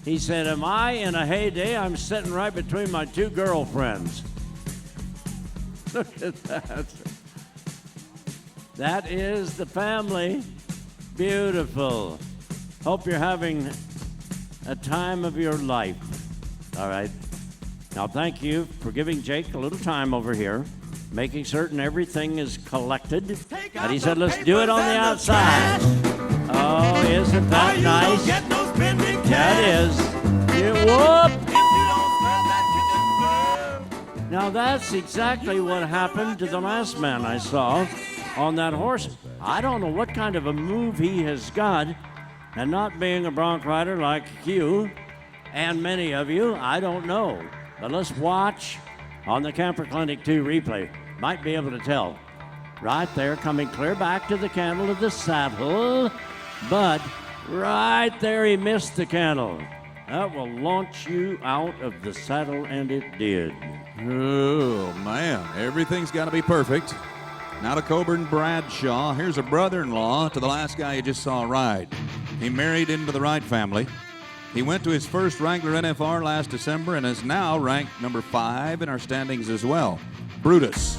He said, am I in a heyday? I'm sitting right between my 2 girlfriends. Look at that. That is the family. Beautiful. Hope you're having a time of your life. All right. Now, thank you for giving Jake a little time over here, making certain everything is collected. And he said, let's do it on the outside. Oh, isn't that nice? That is. Whoop! Now, that's exactly what happened to the last man I saw on that horse. I don't know what kind of a move he has got, and not being a bronc rider like you and many of you, I don't know. But let's watch on the Camper Clinic 2 replay. Might be able to tell. Right there, coming clear back to the cantle of the saddle, but right there he missed the cantle. That will launch you out of the saddle, and it did. Oh, man. Everything's got to be perfect. Now to Coburn Bradshaw. Here's a brother-in-law to the last guy you just saw ride. He married into the Wright family. He went to his first Wrangler NFR last December and is now ranked number 5 in our standings as well. Brutus.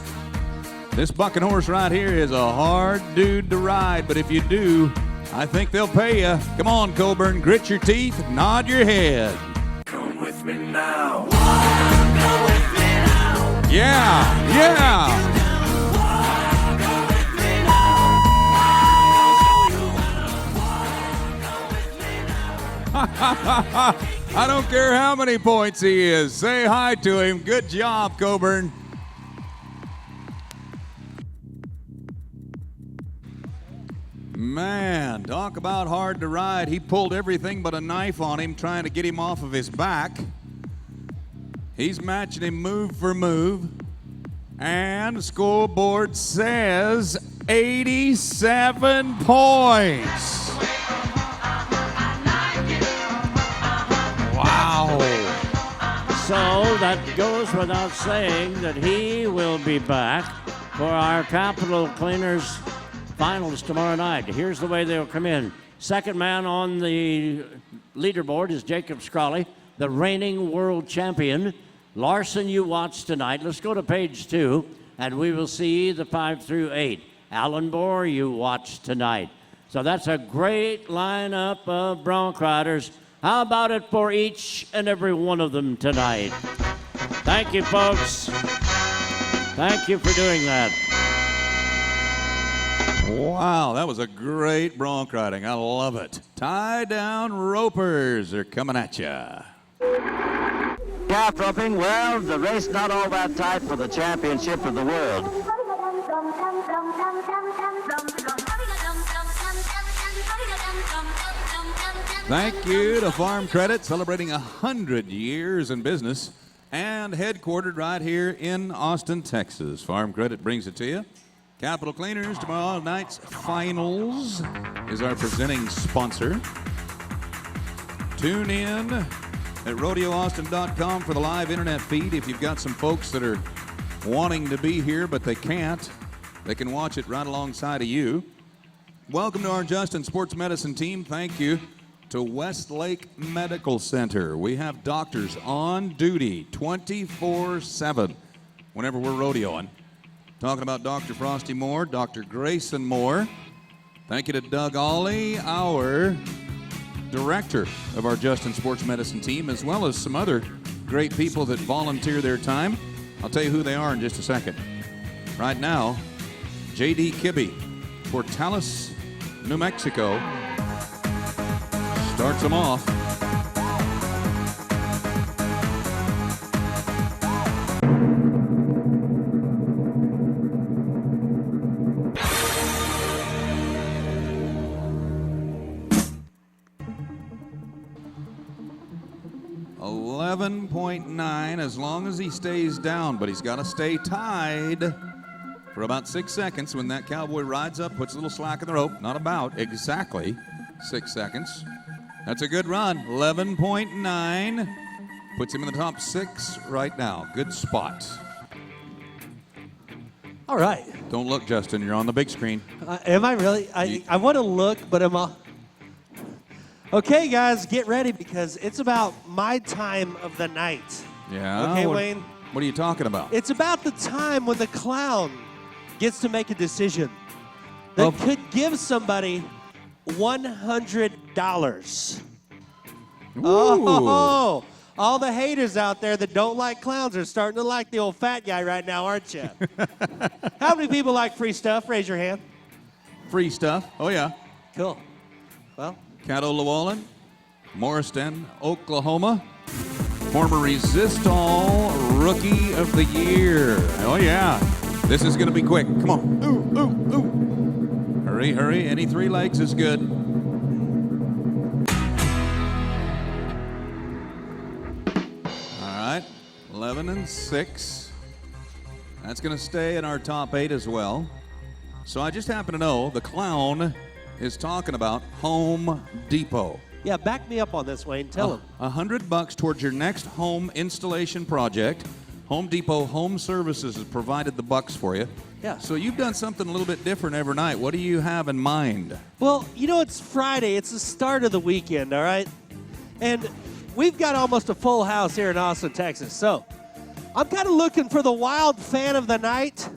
This bucking horse right here is a hard dude to ride, but if you do, I think they'll pay you. Come on, Coburn, grit your teeth, nod your head. Come with me now. Come with me now. Yeah, yeah. Come with me now. I don't care how many points he is. Say hi to him. Good job, Coburn. Man, talk about hard to ride. He pulled everything but a knife on him, trying to get him off of his back. He's matching him move for move. And the scoreboard says 87 points. Wow. So that goes without saying that he will be back for our Capital Cleaners finals tomorrow night. Here's the way they'll come in. Second man on the leaderboard is Jacob Scrawley, the reigning world champion. Larson, you watch tonight. Let's go to page 2, and we will see the 5 through 8. Alan Bohr, you watch tonight. So that's a great lineup of bronc riders. How about it for each and every one of them tonight? Thank you, folks. Thank you for doing that. Wow, that was a great bronc riding. I love it. Tie down ropers are coming at you. Calf roping, well, the race not all that tight for the championship of the world. Thank you to Farm Credit, celebrating 100 years in business and headquartered right here in Austin, Texas. Farm Credit brings it to you. Capital Cleaners, tomorrow night's finals, is our presenting sponsor. Tune in at rodeoaustin.com for the live internet feed. If you've got some folks that are wanting to be here but they can't, they can watch it right alongside of you. Welcome to our Justin Sports Medicine team. Thank you to Westlake Medical Center. We have doctors on duty 24/7 whenever we're rodeoing. Talking about Dr. Frosty Moore, Dr. Grayson Moore. Thank you to Doug Ollie, our director of our Justin Sports Medicine team, as well as some other great people that volunteer their time. I'll tell you who they are in just a second. Right now, J.D. Kibbe, Portales, New Mexico, starts them off. .9 as long as he stays down, but he's got to stay tied for about 6 seconds. When that cowboy rides up, puts a little slack in the rope, not about, exactly 6 seconds. That's a good run. 11.9 puts him in the top 6 right now. Good spot. All right. Don't look, Justin. You're on the big screen. Am I really? I want to look, but am I? Okay, guys, get ready because it's about my time of the night. Yeah. Okay, Wayne? What are you talking about? It's about the time when the clown gets to make a decision that could give somebody $100. Ooh. Oh, all the haters out there that don't like clowns are starting to like the old fat guy right now, aren't you? How many people like free stuff? Raise your hand. Free stuff. Oh, yeah. Cool. Well, Caddo Llewellyn, Morristown, Oklahoma. Former Resistol Rookie of the Year. Oh, yeah. This is going to be quick. Come on. Ooh, ooh, ooh. Hurry, hurry. Any 3 legs is good. All right. 11 and 6. That's going to stay in our top 8 as well. So I just happen to know the clown is talking about Home Depot. yeah, back me up on this, Wayne. Tell him. $100 towards your next home installation project. Home Depot Home Services has provided the bucks for you. Yeah. So you've done something a little bit different every night. What do you have in mind? Well, you know, it's Friday. It's the start of the weekend, all right? And we've got almost a full house here in Austin, Texas. So I'm kind of looking for the wild fan of the night.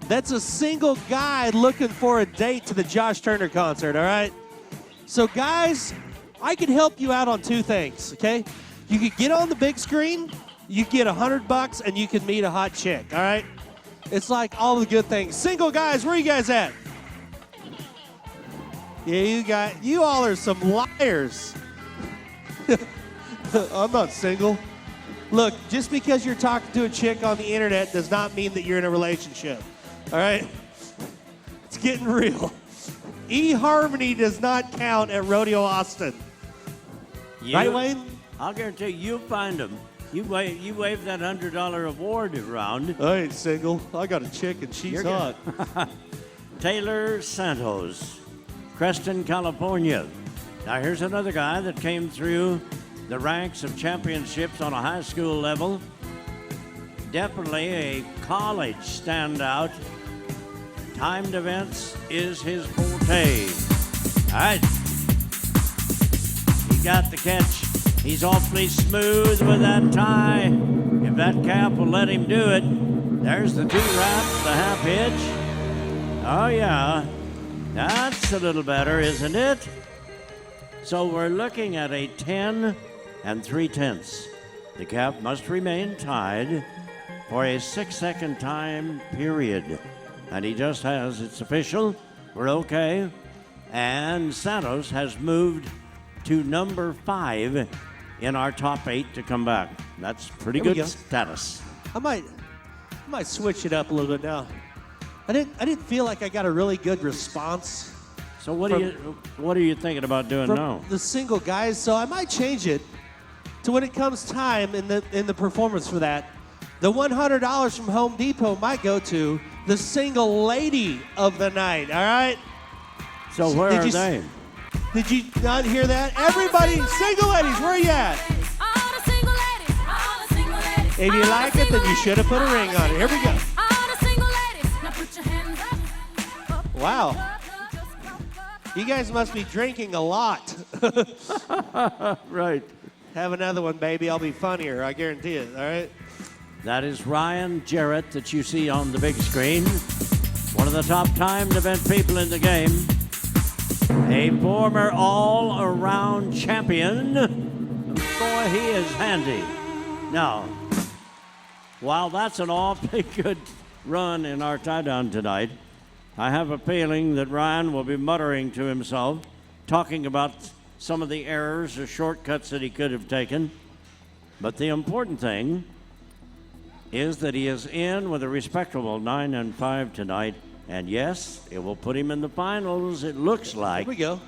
That's a single guy looking for a date to the Josh Turner concert, all right? So, guys, I can help you out on 2 things, okay? You could get on the big screen, you get $100, and you can meet a hot chick, all right? It's like all the good things. Single guys, where you guys at? Yeah, you all are some liars. I'm not single. Look, just because you're talking to a chick on the internet does not mean that you're in a relationship. All right? It's getting real. eHarmony does not count at Rodeo Austin. Right, Wayne? I'll guarantee you'll find them. You wave that $100 award around. I ain't single. I got a chick and she's hot. Taylor Santos, Creston, California. Now here's another guy that came through the ranks of championships on a high school level. Definitely a college standout. Timed events is his forte. All right. He got the catch. He's awfully smooth with that tie. If that cap will let him do it. There's the 2 wraps, the half hitch. Oh, yeah. That's a little better, isn't it? So we're looking at a 10 3/10. The cap must remain tied for a 6-second time period. And he just has, it's official, we're okay. And Santos has moved to number 5 in our top 8 to come back. That's pretty There we good go. status. I might switch it up a little bit now. I didn't feel like I got a really good response So what are you thinking about doing from now? the single guys, so I might change it to when it comes time in the performance for that. The $100 from Home Depot might go to the single lady of the night, all right? So where Did are you they? Did you not hear that? Everybody, single ladies, where you at? All the single ladies, all the single ladies. If you all like the it, then single you should have put a ring on it. Here we go. All the single ladies, now put your hands up. Wow. You guys must be drinking a lot. Right. Have another one, baby. I'll be funnier. I guarantee it. All right. That is Ryan Jarrett that you see on the big screen. One of the top timed event people in the game. A former all-around champion. Boy, he is handy. Now, while that's an awfully good run in our tie-down tonight, I have a feeling that Ryan will be muttering to himself, talking about some of the errors or shortcuts that he could have taken. But the important thing is that he is in with a respectable 9-5 tonight. And yes, it will put him in the finals, it looks like. Here we go.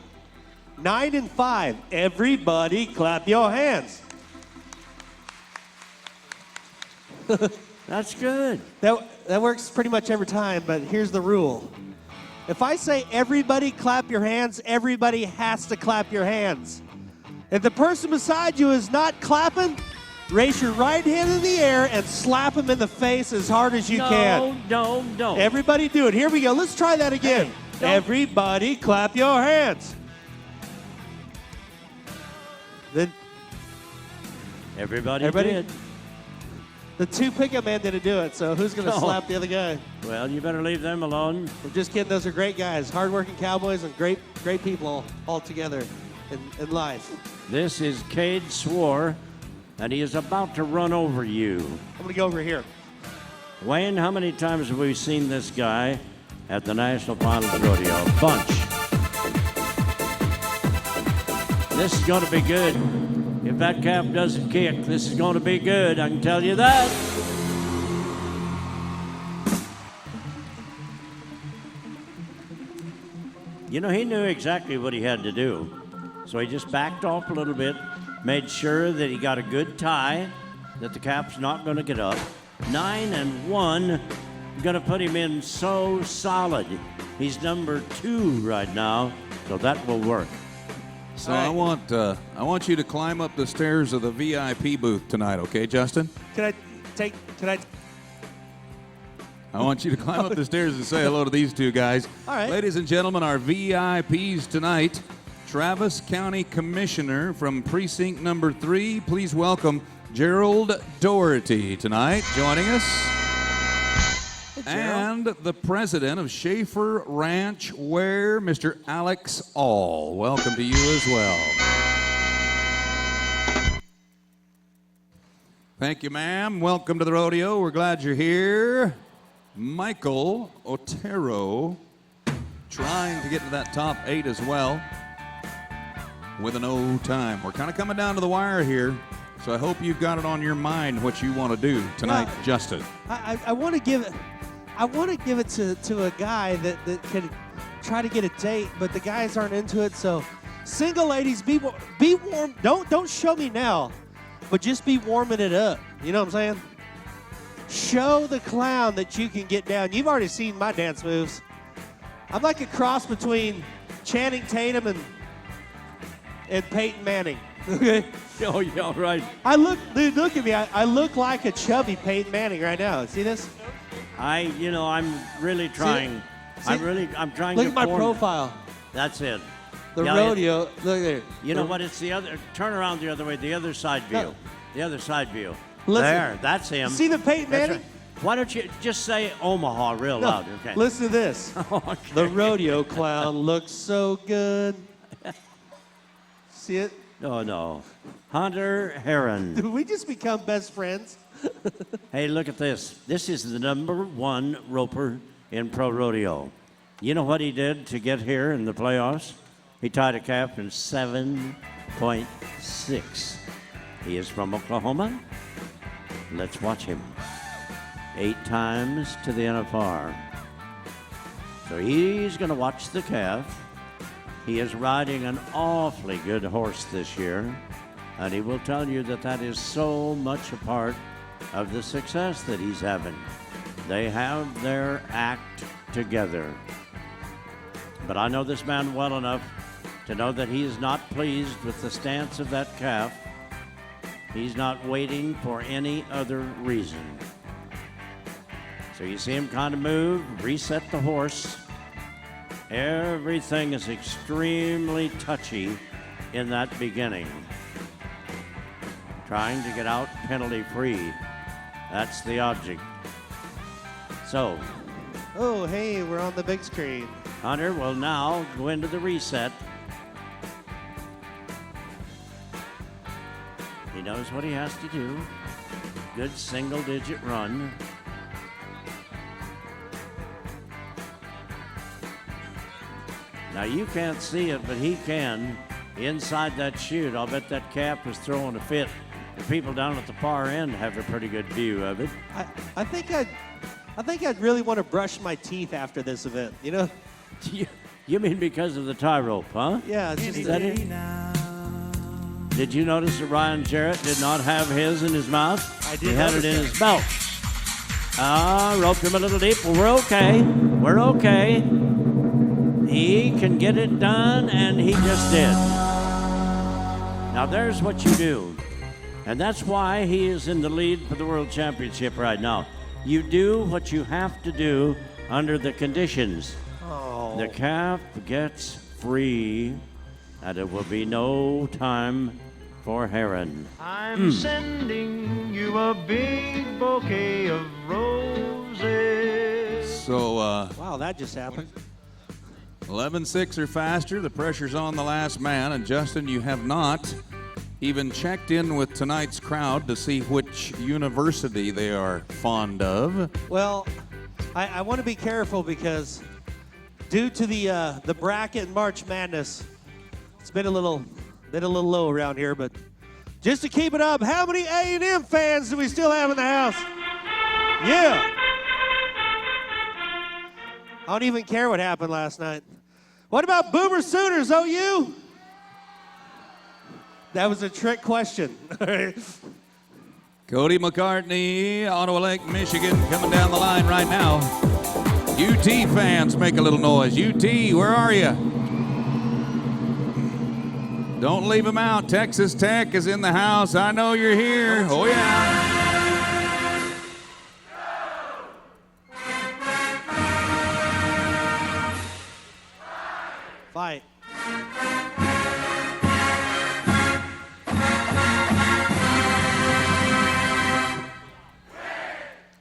9-5. Everybody clap your hands. That's good. That works pretty much every time, but here's the rule. If I say everybody clap your hands, everybody has to clap your hands. If the person beside you is not clapping, raise your right hand in the air and slap him in the face as hard as you can. No. Everybody do it. Here we go. Let's try that again. Hey, don't- Everybody clap your hands. Then Everybody Everybody? did. the 2 pickup men didn't do it, so who's going to No. slap the other guy? Well, you better leave them alone. I'm just kidding. Those are great guys, hardworking cowboys, and great people all together in life. This is Cade Swore, and he is about to run over you. I'm going to go over here. Wayne, how many times have we seen this guy at the National Finals Rodeo? A bunch. This is going to be good. If that cap doesn't kick, this is going to be good. I can tell you that. You know, he knew exactly what he had to do. So he just backed off a little bit, made sure that he got a good tie, that the cap's not going to get up. 9-1, going to put him in so solid. He's number 2 right now, so that will work. So I want you to climb up the stairs of the VIP booth tonight, okay, Justin? Can I? I want you to climb up the stairs and say hello to these 2 guys. All right. Ladies and gentlemen, our VIPs tonight, Travis County Commissioner from Precinct Number 3. Please welcome Gerald Doherty tonight joining us. And the president of Schaefer Ranch Ware, Mr. Alex All. Welcome to you as well. Thank you, ma'am. Welcome to the rodeo. We're glad you're here. Michael Otero trying to get to that top 8 as well with an O time. We're kind of coming down to the wire here, so I hope you've got it on your mind what you want to do tonight, Justin. I want to give it. I want to give it to a guy that can try to get a date, but the guys aren't into it. So, single ladies, be warm. Don't show me now, but just be warming it up. You know what I'm saying? Show the clown that you can get down. You've already seen my dance moves. I'm like a cross between Channing Tatum and Peyton Manning. Okay. Oh, yeah, right. Dude, look at me. I look like a chubby Peyton Manning right now. See this? I'm really trying. I'm trying Look to at my form- profile. That's it. The Yeah, rodeo. Look there. You know what? It's the other. Turn around the other way. The other side view. No. The other side view. Listen. There. That's him. See the Peyton That's Manning? right. Why don't you just say Omaha real No, loud? Okay. listen to this. Okay. The rodeo clown looks so good. See it? Oh, no. Hunter Heron. Did we just become best friends? Hey, look at this. This is the #1 roper in pro rodeo. You know what he did to get here in the playoffs? He tied a calf in 7.6. He is from Oklahoma. Let's watch him. 8 times to the NFR. So he's going to watch the calf. He is riding an awfully good horse this year, and he will tell you that is so much a part of the success that he's having. They have their act together. But I know this man well enough to know that he is not pleased with the stance of that calf. He's not waiting for any other reason. So you see him kind of move, reset the horse. Everything is extremely touchy in that beginning. Trying to get out penalty-free. That's the object. So, Oh, hey, we're on the big screen. Hunter will now go into the reset. He knows what he has to do. Good single-digit run. Now, you can't see it, but he can. Inside that chute, I'll bet that calf is throwing a fit. The people down at the far end have a pretty good view of it. I think I'd really want to brush my teeth after this event, you know? You mean because of the tie rope, huh? Yeah, it's just Is that it? Did you notice that Ryan Jarrett did not have his in his mouth? I did He had it notice in that. his belt. Roped him a little deep. Well, we're okay. We're okay. He can get it done, and he just did. Now, there's what you do. And that's why he is in the lead for the World Championship right now. You do what you have to do under the conditions. Oh. The calf gets free, and it will be no time for Heron. I'm sending you a big bouquet of roses. So, Wow, that just happened. 11-6 or faster. The pressure's on the last man. And Justin, you have not even checked in with tonight's crowd to see which university they are fond of. Well, I want to be careful because due to the bracket and March Madness, it's been a little low around here. But just to keep it up, how many A&M fans do we still have in the house? Yeah. I don't even care what happened last night. What about Boomer Sooners, OU? That was a trick question. Cody McCartney, Ottawa Lake, Michigan, coming down the line right now. UT fans, make a little noise. UT, where are you? Don't leave them out. Texas Tech is in the house. I know you're here. Oh, yeah. Fight.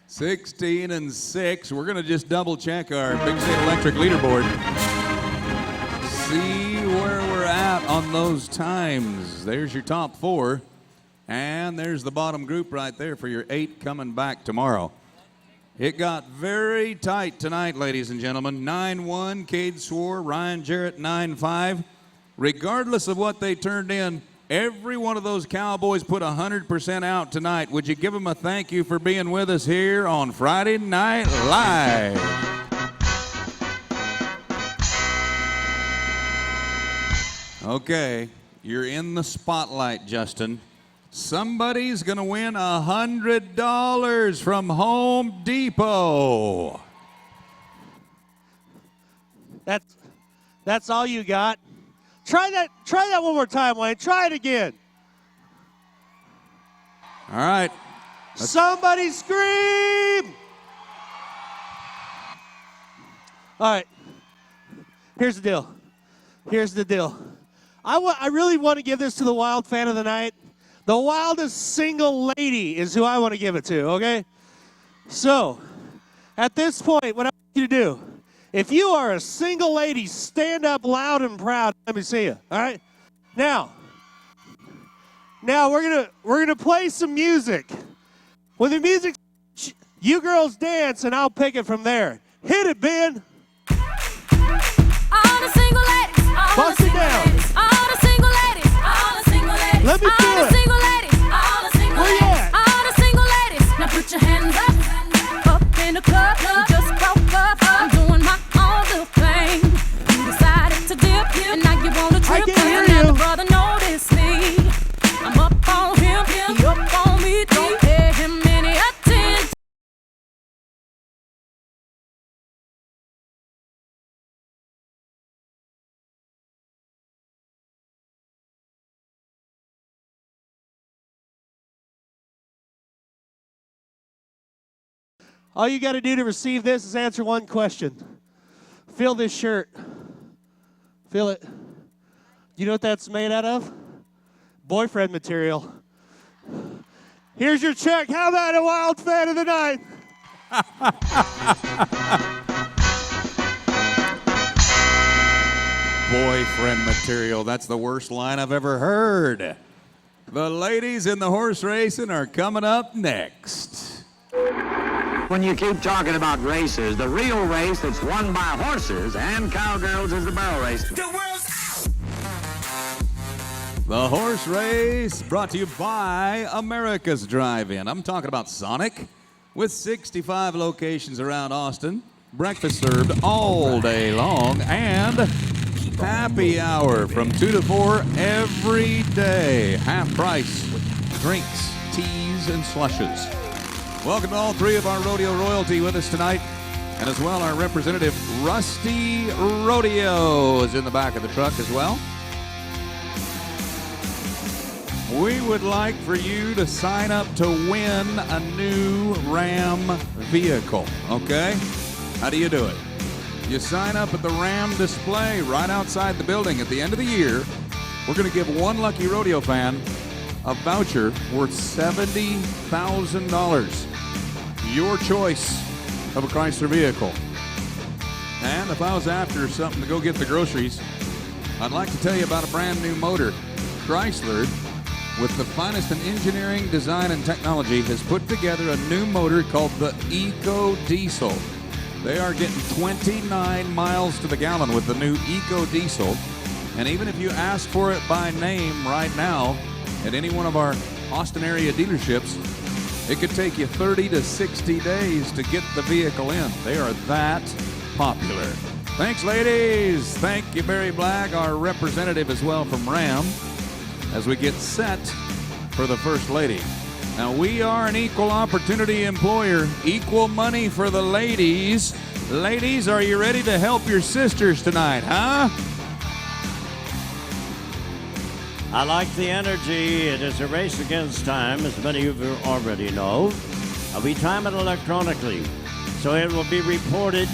Sixteen and 6. We're going to just double check our Big State Electric leaderboard. See where we're at on those times. There's your top 4. And there's the bottom group right there for your 8 coming back tomorrow. It got very tight tonight, ladies and gentlemen. 9-1, Cade Swore, Ryan Jarrett 9-5. Regardless of what they turned in, every one of those Cowboys put 100% out tonight. Would you give them a thank you for being with us here on Friday Night Live? Okay, you're in the spotlight, Justin. Somebody's going to win $100 from Home Depot. That's all you got. Try that one more time, Wayne. Try it again. All right. Somebody scream! All right. Here's the deal. I really want to give this to the wild fan of the night. The wildest single lady is who I want to give it to, okay? So, at this point, what I want you to do, if you are a single lady, stand up loud and proud. Let me see you, all right? Now we're gonna play some music. When the music, you girls dance, and I'll pick it from there. Hit it, Ben. All the single ladies, all Bust the it single down. ladies, all the single ladies, all the single ladies, Let me all feel the it. single ladies, all the single Where you ladies, at? all the single ladies. Now put your hands up in the club. You just broke up. I'm doing my own little thing. You decided to dip, and now you wanna I trip. can hear And now you. the brother noticed me. I'm up on him, he up on me. Don't pay him any attention. All you got to do to receive this is answer one question. Feel this shirt. Feel it. You know what that's made out of? Boyfriend material. Here's your check. How about a wild fan of the night? Boyfriend material. That's the worst line I've ever heard. The ladies in the horse racing are coming up next. When you keep talking about races, the real race that's won by horses and cowgirls is the barrel race. The world's The horse race brought to you by America's Drive-In. I'm talking about Sonic, with 65 locations around Austin, breakfast served all day long, and happy hour from 2 to 4 every day. Half price, drinks, teas, and slushes. Welcome to all three of our rodeo royalty with us tonight. And as well, our representative, Rusty Rodeo, is in the back of the truck as well. We would like for you to sign up to win a new Ram vehicle, okay? How do you do it? You sign up at the Ram display right outside the building. At the end of the year, we're going to give one lucky rodeo fan a voucher worth $70,000. Your choice of a Chrysler vehicle. And if I was after something to go get the groceries, I'd like to tell you about a brand new motor. Chrysler, with the finest in engineering, design, and technology, has put together a new motor called the Eco Diesel. They are getting 29 miles to the gallon with the new Eco Diesel. And even if you ask for it by name right now at any one of our Austin area dealerships, it could take you 30 to 60 days to get the vehicle in. They are that popular. Thanks, ladies. Thank you, Barry Black, our representative as well from Ram, as we get set for the First Lady. Now, we are an equal opportunity employer. Equal money for the ladies. Ladies, are you ready to help your sisters tonight, huh? I like the energy. It is a race against time, as many of you already know. We time it electronically, so it will be reported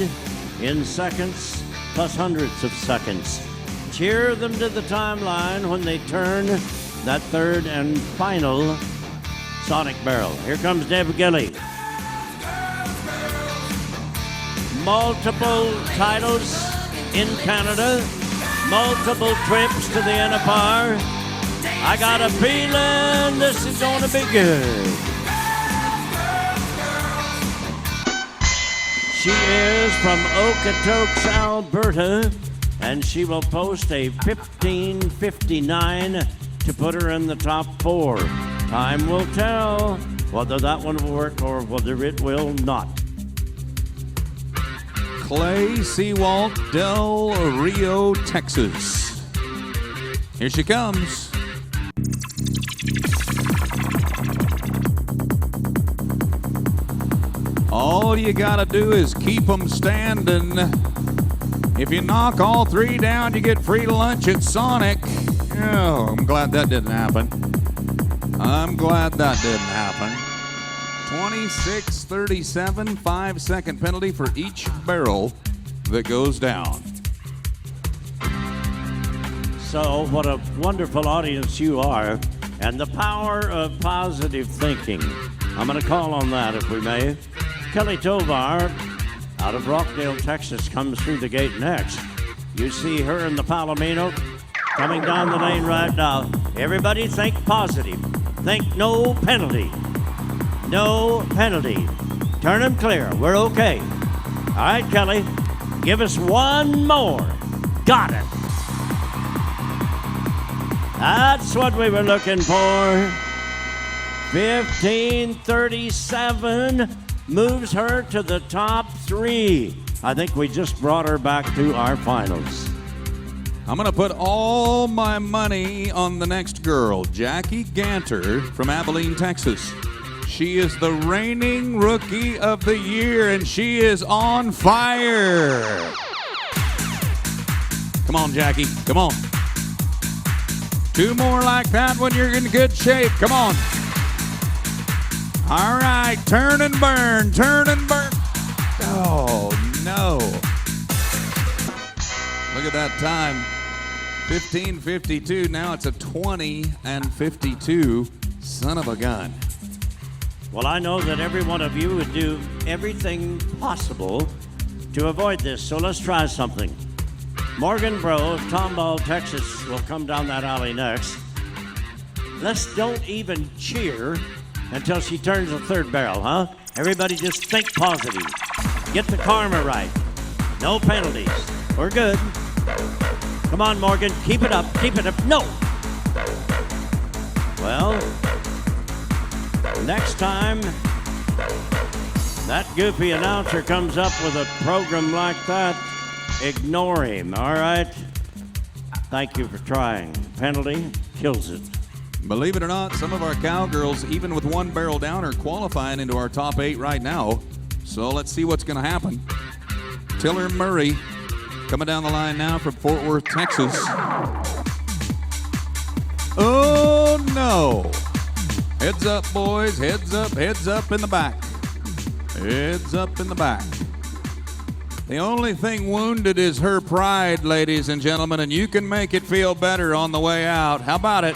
in seconds plus hundreds of seconds. Cheer them to the timeline when they turn that third and final Sonic barrel. Here comes Deb Gilly. Multiple titles in Canada, multiple trips to the NFR. I got a feeling this is going to be good. She is from Okotoks, Alberta, and she will post a 15:59 to put her in the top 4. Time will tell whether that one will work or whether it will not. Clay Seawalt, Del Rio, Texas. Here she comes. All you gotta do is keep them standing If you knock all three down, you get free lunch at Sonic. Oh, I'm glad that didn't happen. 26-37, 5-second penalty for each barrel that goes down. So, what a wonderful audience you are, and the power of positive thinking. I'm going to call on that, if we may. Kelly Tovar, out of Rockdale, Texas, comes through the gate next. You see her in the Palomino coming down the lane right now. Everybody think positive. Think no penalty. No penalty. Turn them clear. We're okay. All right, Kelly, give us one more. Got it. That's what we were looking for. 15:37 moves her to the top three. I think we just brought her back to our finals. I'm going to put all my money on the next girl, Jackie Ganter from Abilene, Texas. She is the reigning Rookie of the Year, and she is on fire. Come on, Jackie. Come on. Two more like that when you're in good shape. Come on. All right. Turn and burn. Turn and burn. Oh, no. Look at that time. 15:52. Now it's a 20-52. Son of a gun. Well, I know that every one of you would do everything possible to avoid this, so let's try something. Morgan Bro of Tomball, Texas will come down that alley next. Let's don't even cheer until she turns the third barrel, huh? Everybody just think positive. Get the karma right. No penalties. We're good. Come on, Morgan. Keep it up. Keep it up. No. Well, next time that goofy announcer comes up with a program like that, ignore him, all right? Thank you for trying. Penalty kills it. Believe it or not, some of our cowgirls, even with one barrel down, are qualifying into our top 8 right now. So let's see what's going to happen. Tiller Murray coming down the line now from Fort Worth, Texas. Oh, no. Heads up, boys. Heads up in the back. Heads up in the back. The only thing wounded is her pride, ladies and gentlemen, and you can make it feel better on the way out. How about it?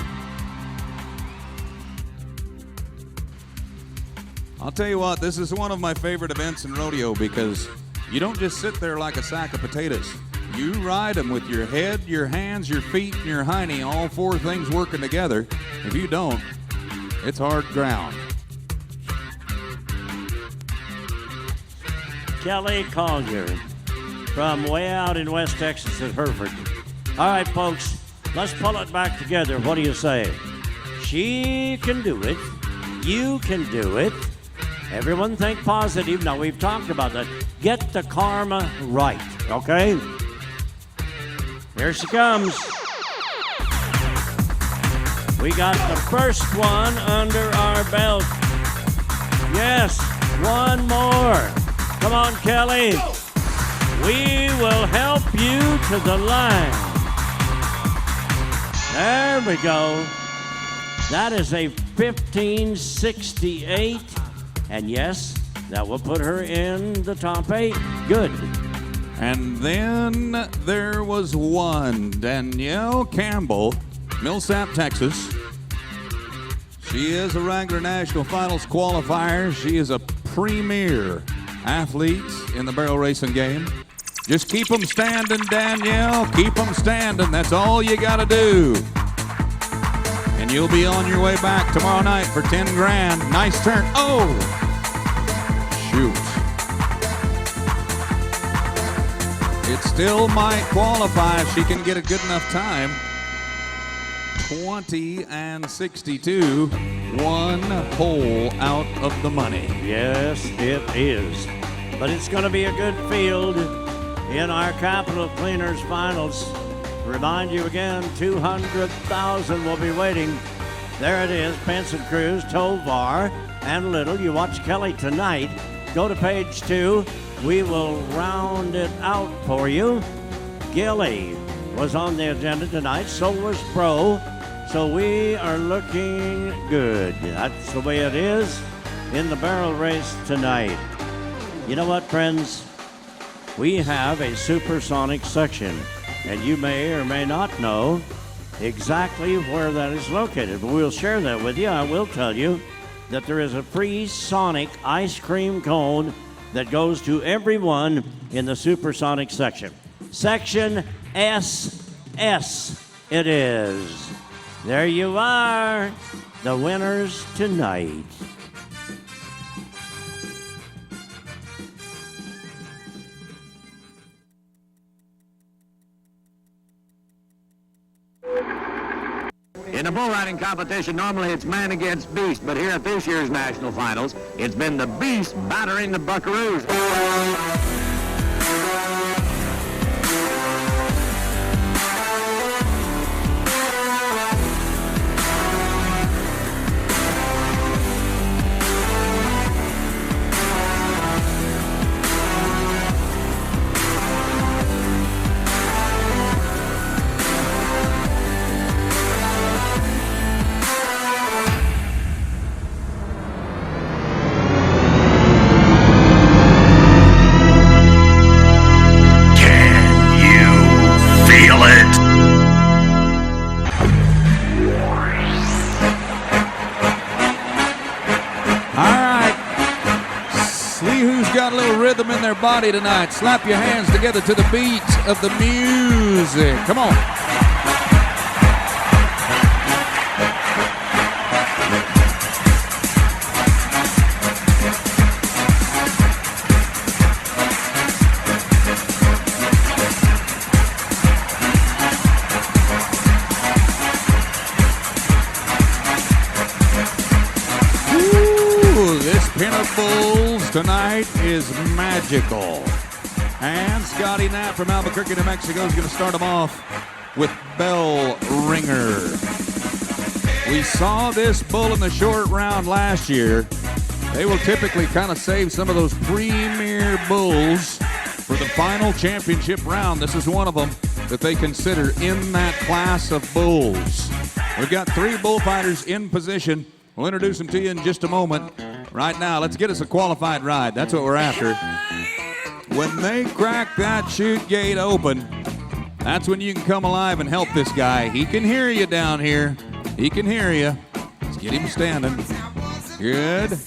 I'll tell you what, this is one of my favorite events in rodeo because you don't just sit there like a sack of potatoes. You ride them with your head, your hands, your feet, and your hiney, all four things working together. If you don't, it's hard ground. Kelly Collier from way out in West Texas at Hereford. All right, folks, let's pull it back together. What do you say? She can do it. You can do it. Everyone think positive. Now, we've talked about that. Get the karma right, okay? Here she comes. We got the first one under our belt. Yes, one more. Come on, Kelly. We will help you to the line. There we go. That is a 15:68. And yes, that will put her in the top 8. Good. And then there was one, Danielle Campbell, Millsap, Texas. She is a Wrangler National Finals qualifier. She is a premier athlete in the barrel racing game. Just keep them standing, Danielle. Keep them standing. That's all you got to do. And you'll be on your way back tomorrow night for 10 grand. Nice turn. Oh! Shoot. It still might qualify if she can get a good enough time. 20-62. One hole out of the money. Yes, it is. But it's going to be a good field in our Capital Cleaners Finals. Remind you again, 200,000 will be waiting. There it is, Benson Cruz, Tovar, and Little. You watch Kelly tonight. Go to page 2. We will round it out for you. Gilly was on the agenda tonight. So was Pro. So we are looking good. That's the way it is in the barrel race tonight. You know what, friends? We have a supersonic section, and you may or may not know exactly where that is located, but we'll share that with you. I will tell you that there is a free sonic ice cream cone that goes to everyone in the supersonic section. Section SS it is. There you are, the winners tonight. In a bull riding competition, normally it's man against beast, but here at this year's national finals, it's been the beast battering the buckaroos. Rhythm in their body tonight. Slap your hands together to the beat of the music. Come on. Bulls tonight is magical. And Scotty Knapp from Albuquerque, New Mexico is going to start them off with Bell Ringer. We saw this bull in the short round last year. They will typically kind of save some of those premier bulls for the final championship round. This is one of them that they consider in that class of bulls. We've got 3 bullfighters in position. We'll introduce them to you in just a moment. Right now, let's get us a qualified ride. That's what we're after. When they crack that chute gate open, that's when you can come alive and help this guy. He can hear you down here. He can hear you. Let's get him standing. Good.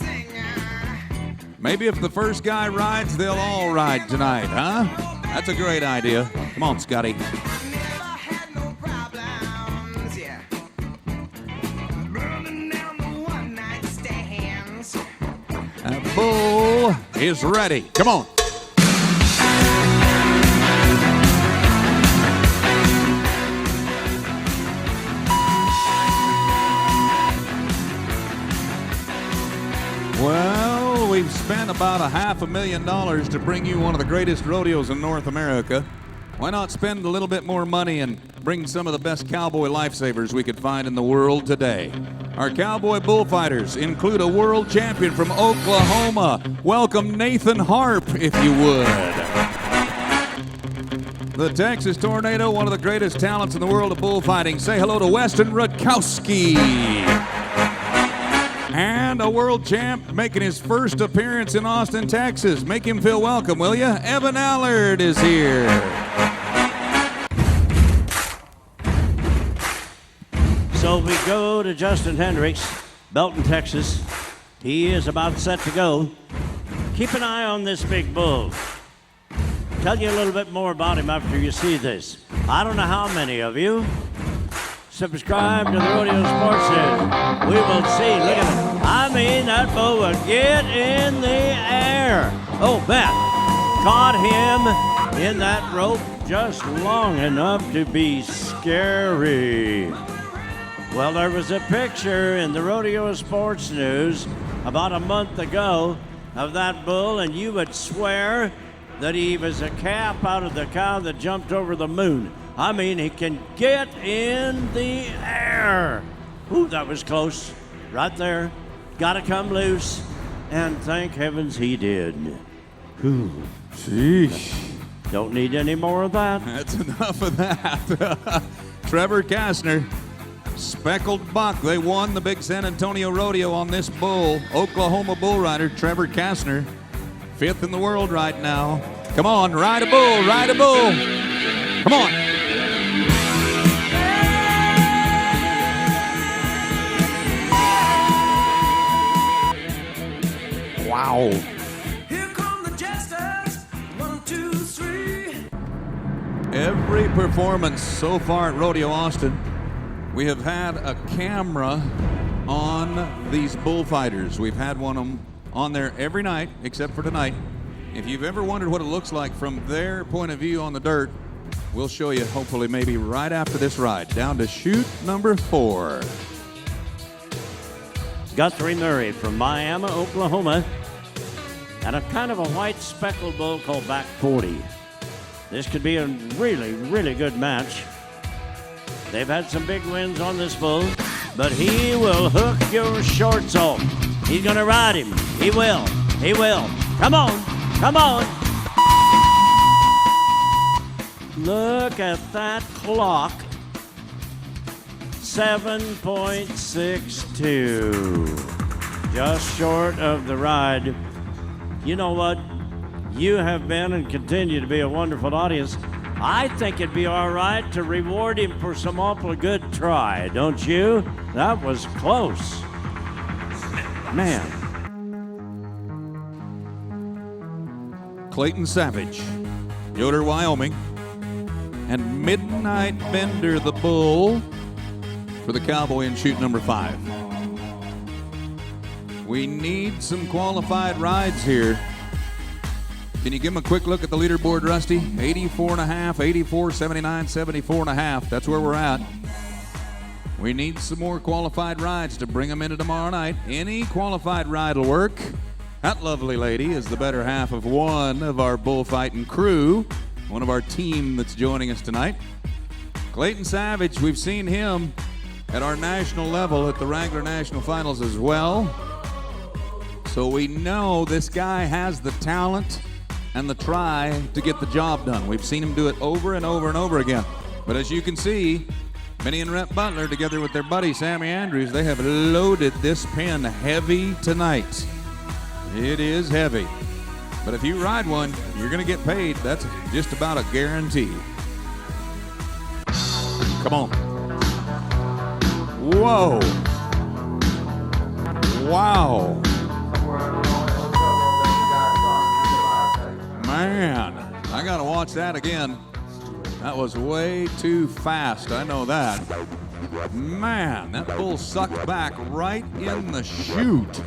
Maybe if the first guy rides, they'll all ride tonight, huh? That's a great idea. Come on, Scotty. That bull is ready. Come on. Well, we've spent about $500,000 to bring you one of the greatest rodeos in North America. Why not spend a little bit more money and bring some of the best cowboy lifesavers we could find in the world today? Our cowboy bullfighters include a world champion from Oklahoma. Welcome Nathan Harp, if you would. The Texas Tornado, one of the greatest talents in the world of bullfighting. Say hello to Weston Rutkowski. And a world champ making his first appearance in Austin, Texas. Make him feel welcome, will you? Evan Allard is here. So we go to Justin Hendricks, Belton, Texas. He is about set to go. Keep an eye on this big bull. Tell you a little bit more about him after you see this. I don't know how many of you subscribe to the Rodeo Sports News. We will see. Look at it. I mean, that bull will get in the air. Oh, Beth caught him in that rope just long enough to be scary. Well, there was a picture in the Rodeo Sports News about a month ago of that bull, and you would swear that he was a calf out of the cow that jumped over the moon. I mean, he can get in the air. Ooh, that was close. Right there. Got to come loose. And thank heavens he did. Ooh. Sheesh. Don't need any more of that. That's enough of that. Trevor Kastner, speckled buck. They won the big San Antonio Rodeo on this bull. Oklahoma bull rider Trevor Kastner, 5th in the world right now. Come on, ride a bull, ride a bull. Come on. Wow. Here come the jesters. 1, 2, 3. Every performance so far at Rodeo Austin, we have had a camera on these bullfighters. We've had one on there every night except for tonight. If you've ever wondered what it looks like from their point of view on the dirt, we'll show you hopefully maybe right after this ride. Down to chute number 4. Guthrie Murray from Miami, Oklahoma, and a kind of a white speckled bull called Back 40. This could be a really, really good match. They've had some big wins on this bull, but he will hook your shorts off. He's gonna ride him. He will. He will. Come on. Come on. Look at that clock. 7.62. Just short of the ride. You know what? You have been and continue to be a wonderful audience. I think it'd be all right to reward him for some awful good try, don't you? That was close. Man. Clayton Savage, Yoder, Wyoming, and Midnight Bender the bull for the Cowboy in chute number 5. We need some qualified rides here. Can you give them a quick look at the leaderboard, Rusty? 84.5, 84, 79, 74.5. That's where we're at. We need some more qualified rides to bring them into tomorrow night. Any qualified ride will work. That lovely lady is the better half of one of our bullfighting crew, one of our team that's joining us tonight. Clayton Savage, we've seen him at our national level at the Wrangler National Finals as well. So we know this guy has the talent and the try to get the job done. We've seen him do it over and over and over again. But as you can see, Benny and Rhett Butler, together with their buddy Sammy Andrews, they have loaded this pen heavy tonight. It is heavy. But if you ride one, you're going to get paid. That's just about a guarantee. Come on. Whoa. Wow. Man, I got to watch that again. That was way too fast. I know that. Man, that bull sucked back right in the chute.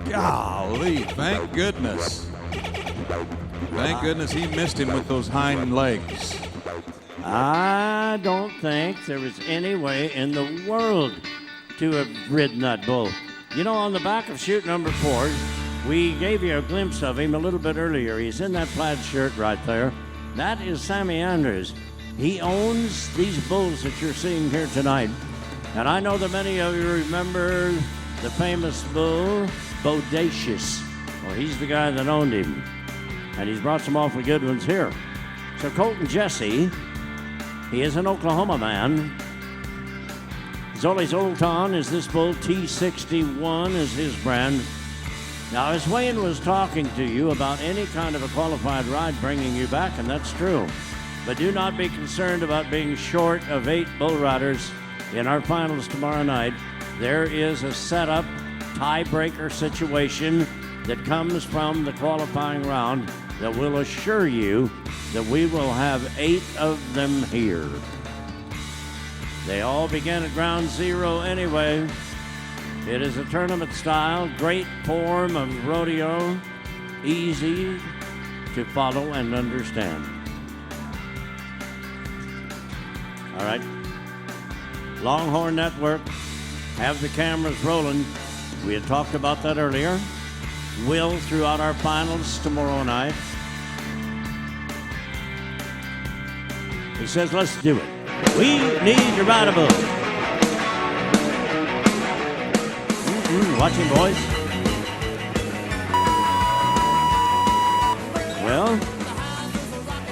Golly, thank goodness. Thank goodness he missed him with those hind legs. I don't think there was any way in the world to have ridden that bull. You know, on the back of chute number 4, we gave you a glimpse of him a little bit earlier. He's in that plaid shirt right there. That is Sammy Andrews. He owns these bulls that you're seeing here tonight. And I know that many of you remember the famous bull, Bodacious. Well, he's the guy that owned him. And he's brought some awfully good ones here. So Colton Jesse, he is an Oklahoma man. Zoli Zoltan is this bull. T61 is his brand. Now, as Wayne was talking to you about any kind of a qualified ride bringing you back, and that's true, but do not be concerned about being short of 8 bull riders in our finals tomorrow night. There is a setup tiebreaker situation that comes from the qualifying round that will assure you that we will have 8 of them here. They all begin at ground zero anyway. It is a tournament style, great form of rodeo, easy to follow and understand. All right. Longhorn Network, have the cameras rolling. We had talked about that earlier. Will throughout our finals tomorrow night. He says, let's do it. We need to ride a bull. Watch him, boys. Well,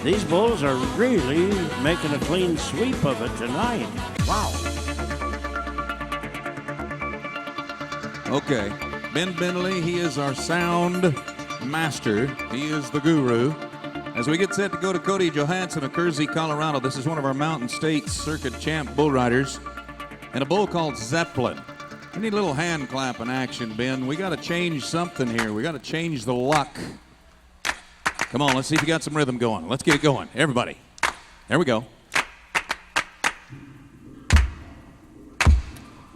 These bulls are really making a clean sweep of it tonight. Wow. Okay, Ben Bentley, he is our sound master. He is the guru. As we get set to go to Cody Johansson of Kersey, Colorado, this is one of our Mountain States Circuit champ bull riders, and a bull called Zeppelin. We need a little hand clapping action, Ben. We got to change something here. We got to change the luck. Come on, let's see if you got some rhythm going. Let's get it going, everybody. There we go.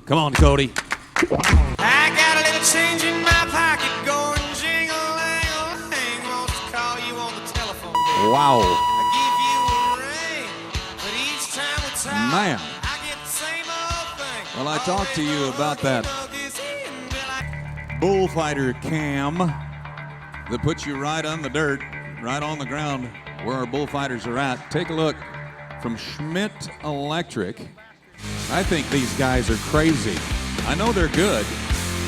Come on, Cody. I got a little change in my pocket going jingle-lang-a-lang. Wants to call you on the telephone. Wow. I give you a ring, but each time we talk, Man. I get the same old thing. Well, I talked to you about that bullfighter cam that puts you right on the dirt, right on the ground where our bullfighters are at. Take a look from Schmidt Electric. I think these guys are crazy. I know they're good.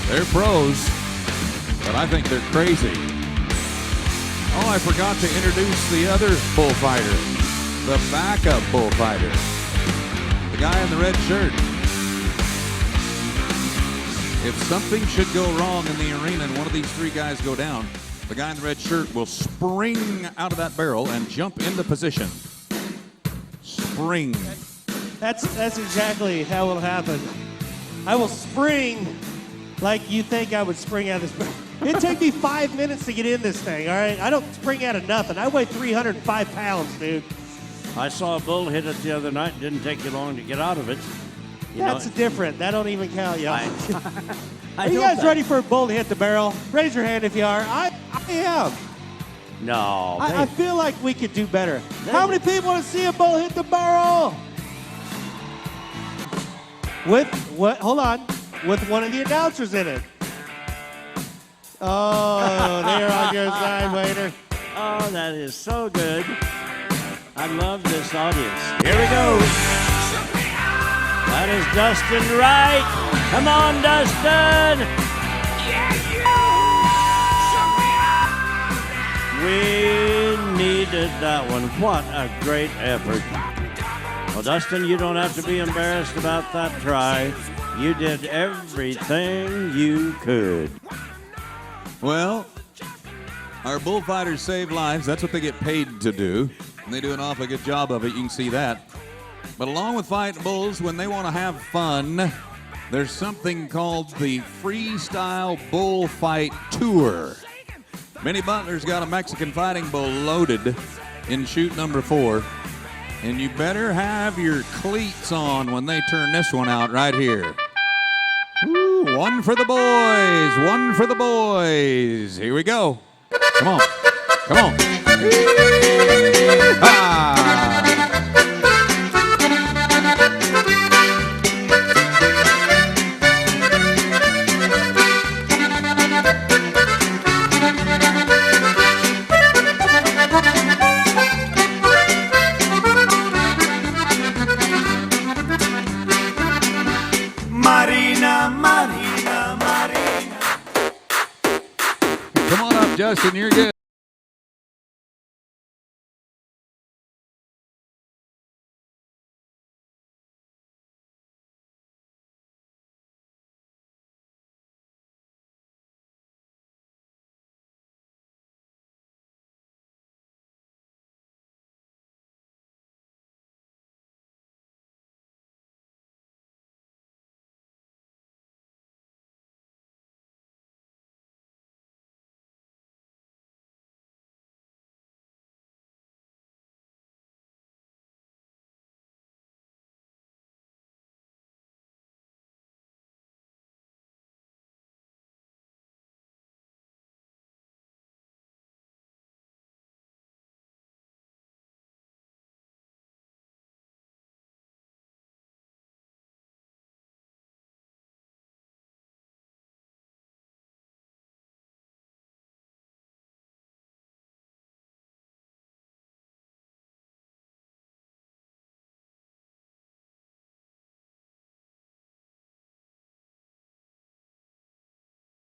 They're pros, but I think they're crazy. Oh, I forgot to introduce the other bullfighter, the backup bullfighter, the guy in the red shirt. If something should go wrong in the arena and one of these three guys go down, the guy in the red shirt will spring out of that barrel and jump into position. Spring. That's exactly how it'll happen. I will spring like you think I would spring out of this. It'd take me 5 minutes to get in this thing, all right? I don't spring out of nothing. I weigh 305 pounds, dude. I saw a bull hit it the other night. Didn't take you long to get out of it. That's different. That don't even count, y'all. I Are you know guys that. ready for a bull to hit the barrel? Raise your hand if you are. I am. No. I feel like we could do better. How many people want to see a bull hit the barrel? With what? Hold on. With one of the announcers in it. Oh, they're on your side, waiter. Oh, that is so good. I love this audience. Here we go. That is Dustin Wright. Come on, Dustin. We needed that one. What a great effort. Well, Dustin, you don't have to be embarrassed about that try. You did everything you could. Well, our bullfighters save lives. That's what they get paid to do. And they do an awfully good job of it. You can see that. But along with fighting bulls, when they want to have fun, there's something called the Freestyle Bullfight Tour. Minnie Butler's got a Mexican fighting bull loaded in chute number 4. And you better have your cleats on when they turn this one out right here. Ooh, one for the boys, one for the boys. Here we go. Come on, come on. Ah. Come on up, Justin, you're good.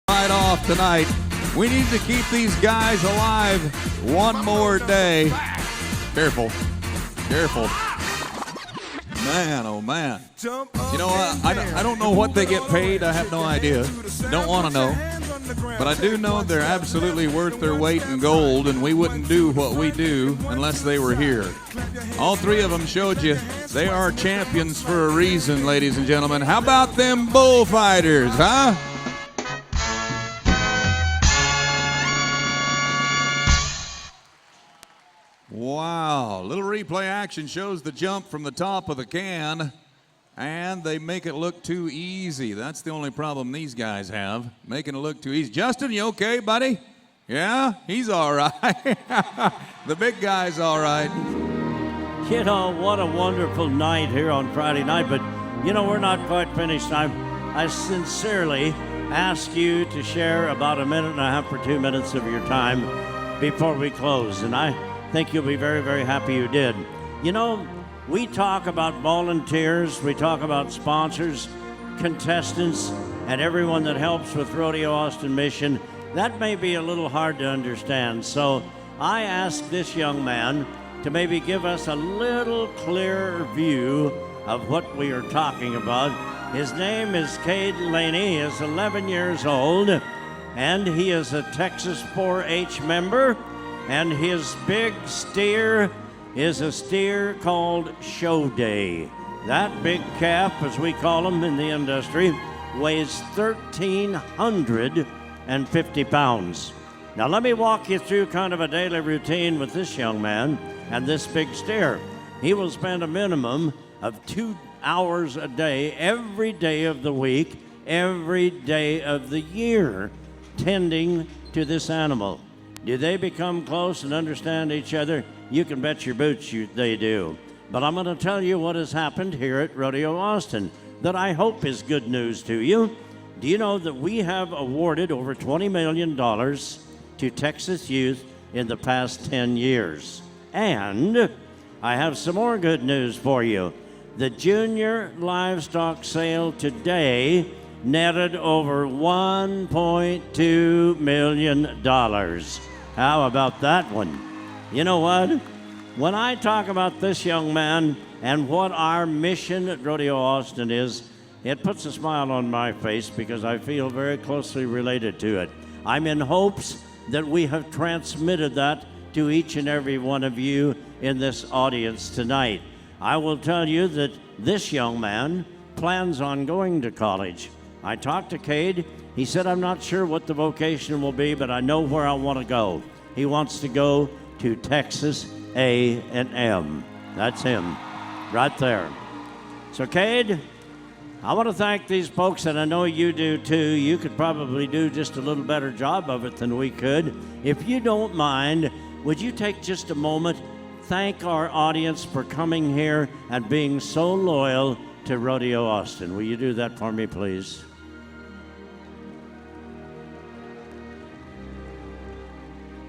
Right off tonight. We need to keep these guys alive one more day. Careful. Careful. Man, oh man. You know what? I don't know what they get paid. I have no idea. Don't want to know. But I do know they're absolutely worth their weight in gold, and we wouldn't do what we do unless they were here. All three of them showed you they are champions for a reason, ladies and gentlemen. How about them bullfighters, huh? Wow, little replay action shows the jump from the top of the can, and they make it look too easy. That's the only problem these guys have, making it look too easy. Justin, you okay, buddy? Yeah, he's all right. The big guy's all right. You know, what a wonderful night here on Friday night, but you know, we're not quite finished. I sincerely ask you to share about a minute and a half or 2 minutes of your time before we close, and I think you'll be very, very happy you did. You know, we talk about volunteers, we talk about sponsors, contestants, and everyone that helps with Rodeo Austin Mission. That may be a little hard to understand, so I ask this young man to maybe give us a little clearer view of what we are talking about. His name is Cade Laney. He is 11 years old, and he is a Texas 4-H member. And his big steer is a steer called Show Day. That big calf, as we call him in the industry, weighs 1,350 pounds. Now let me walk you through kind of a daily routine with this young man and this big steer. He will spend a minimum of 2 hours a day, every day of the week, every day of the year, tending to this animal. Do they become close and understand each other? You can bet your boots they do. But I'm going to tell you what has happened here at Rodeo Austin that I hope is good news to you. Do you know that we have awarded over $20 million to Texas youth in the past 10 years? And I have some more good news for you. The junior livestock sale today netted over $1.2 million. How about that one? You know what? When I talk about this young man and what our mission at Rodeo Austin is, it puts a smile on my face because I feel very closely related to it. I'm in hopes that we have transmitted that to each and every one of you in this audience tonight. I will tell you that this young man plans on going to college. I talked to Cade. He said, I'm not sure what the vocation will be, but I know where I want to go. He wants to go to Texas A&M. That's him, right there. So, Cade, I want to thank these folks, and I know you do too. You could probably do just a little better job of it than we could. If you don't mind, would you take just a moment, thank our audience for coming here and being so loyal to Rodeo Austin. Will you do that for me, please?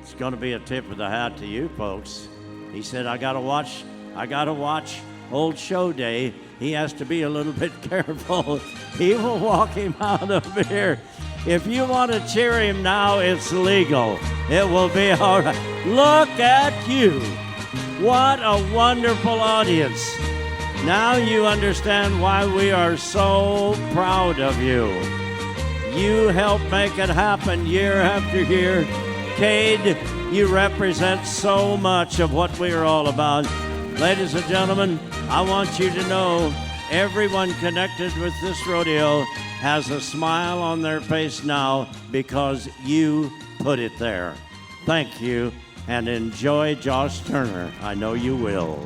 It's going to be a tip of the hat to you folks. He said, I gotta watch old Show Day. He has to be a little bit careful. He will walk him out of here. If you want to cheer him now, it's legal. It will be all right. Look at you. What a wonderful audience. Now you understand why we are so proud of you. You help make it happen year after year. Cade, you represent so much of what we are all about. Ladies and gentlemen, I want you to know everyone connected with this rodeo has a smile on their face now because you put it there. Thank you, and enjoy Josh Turner. I know you will.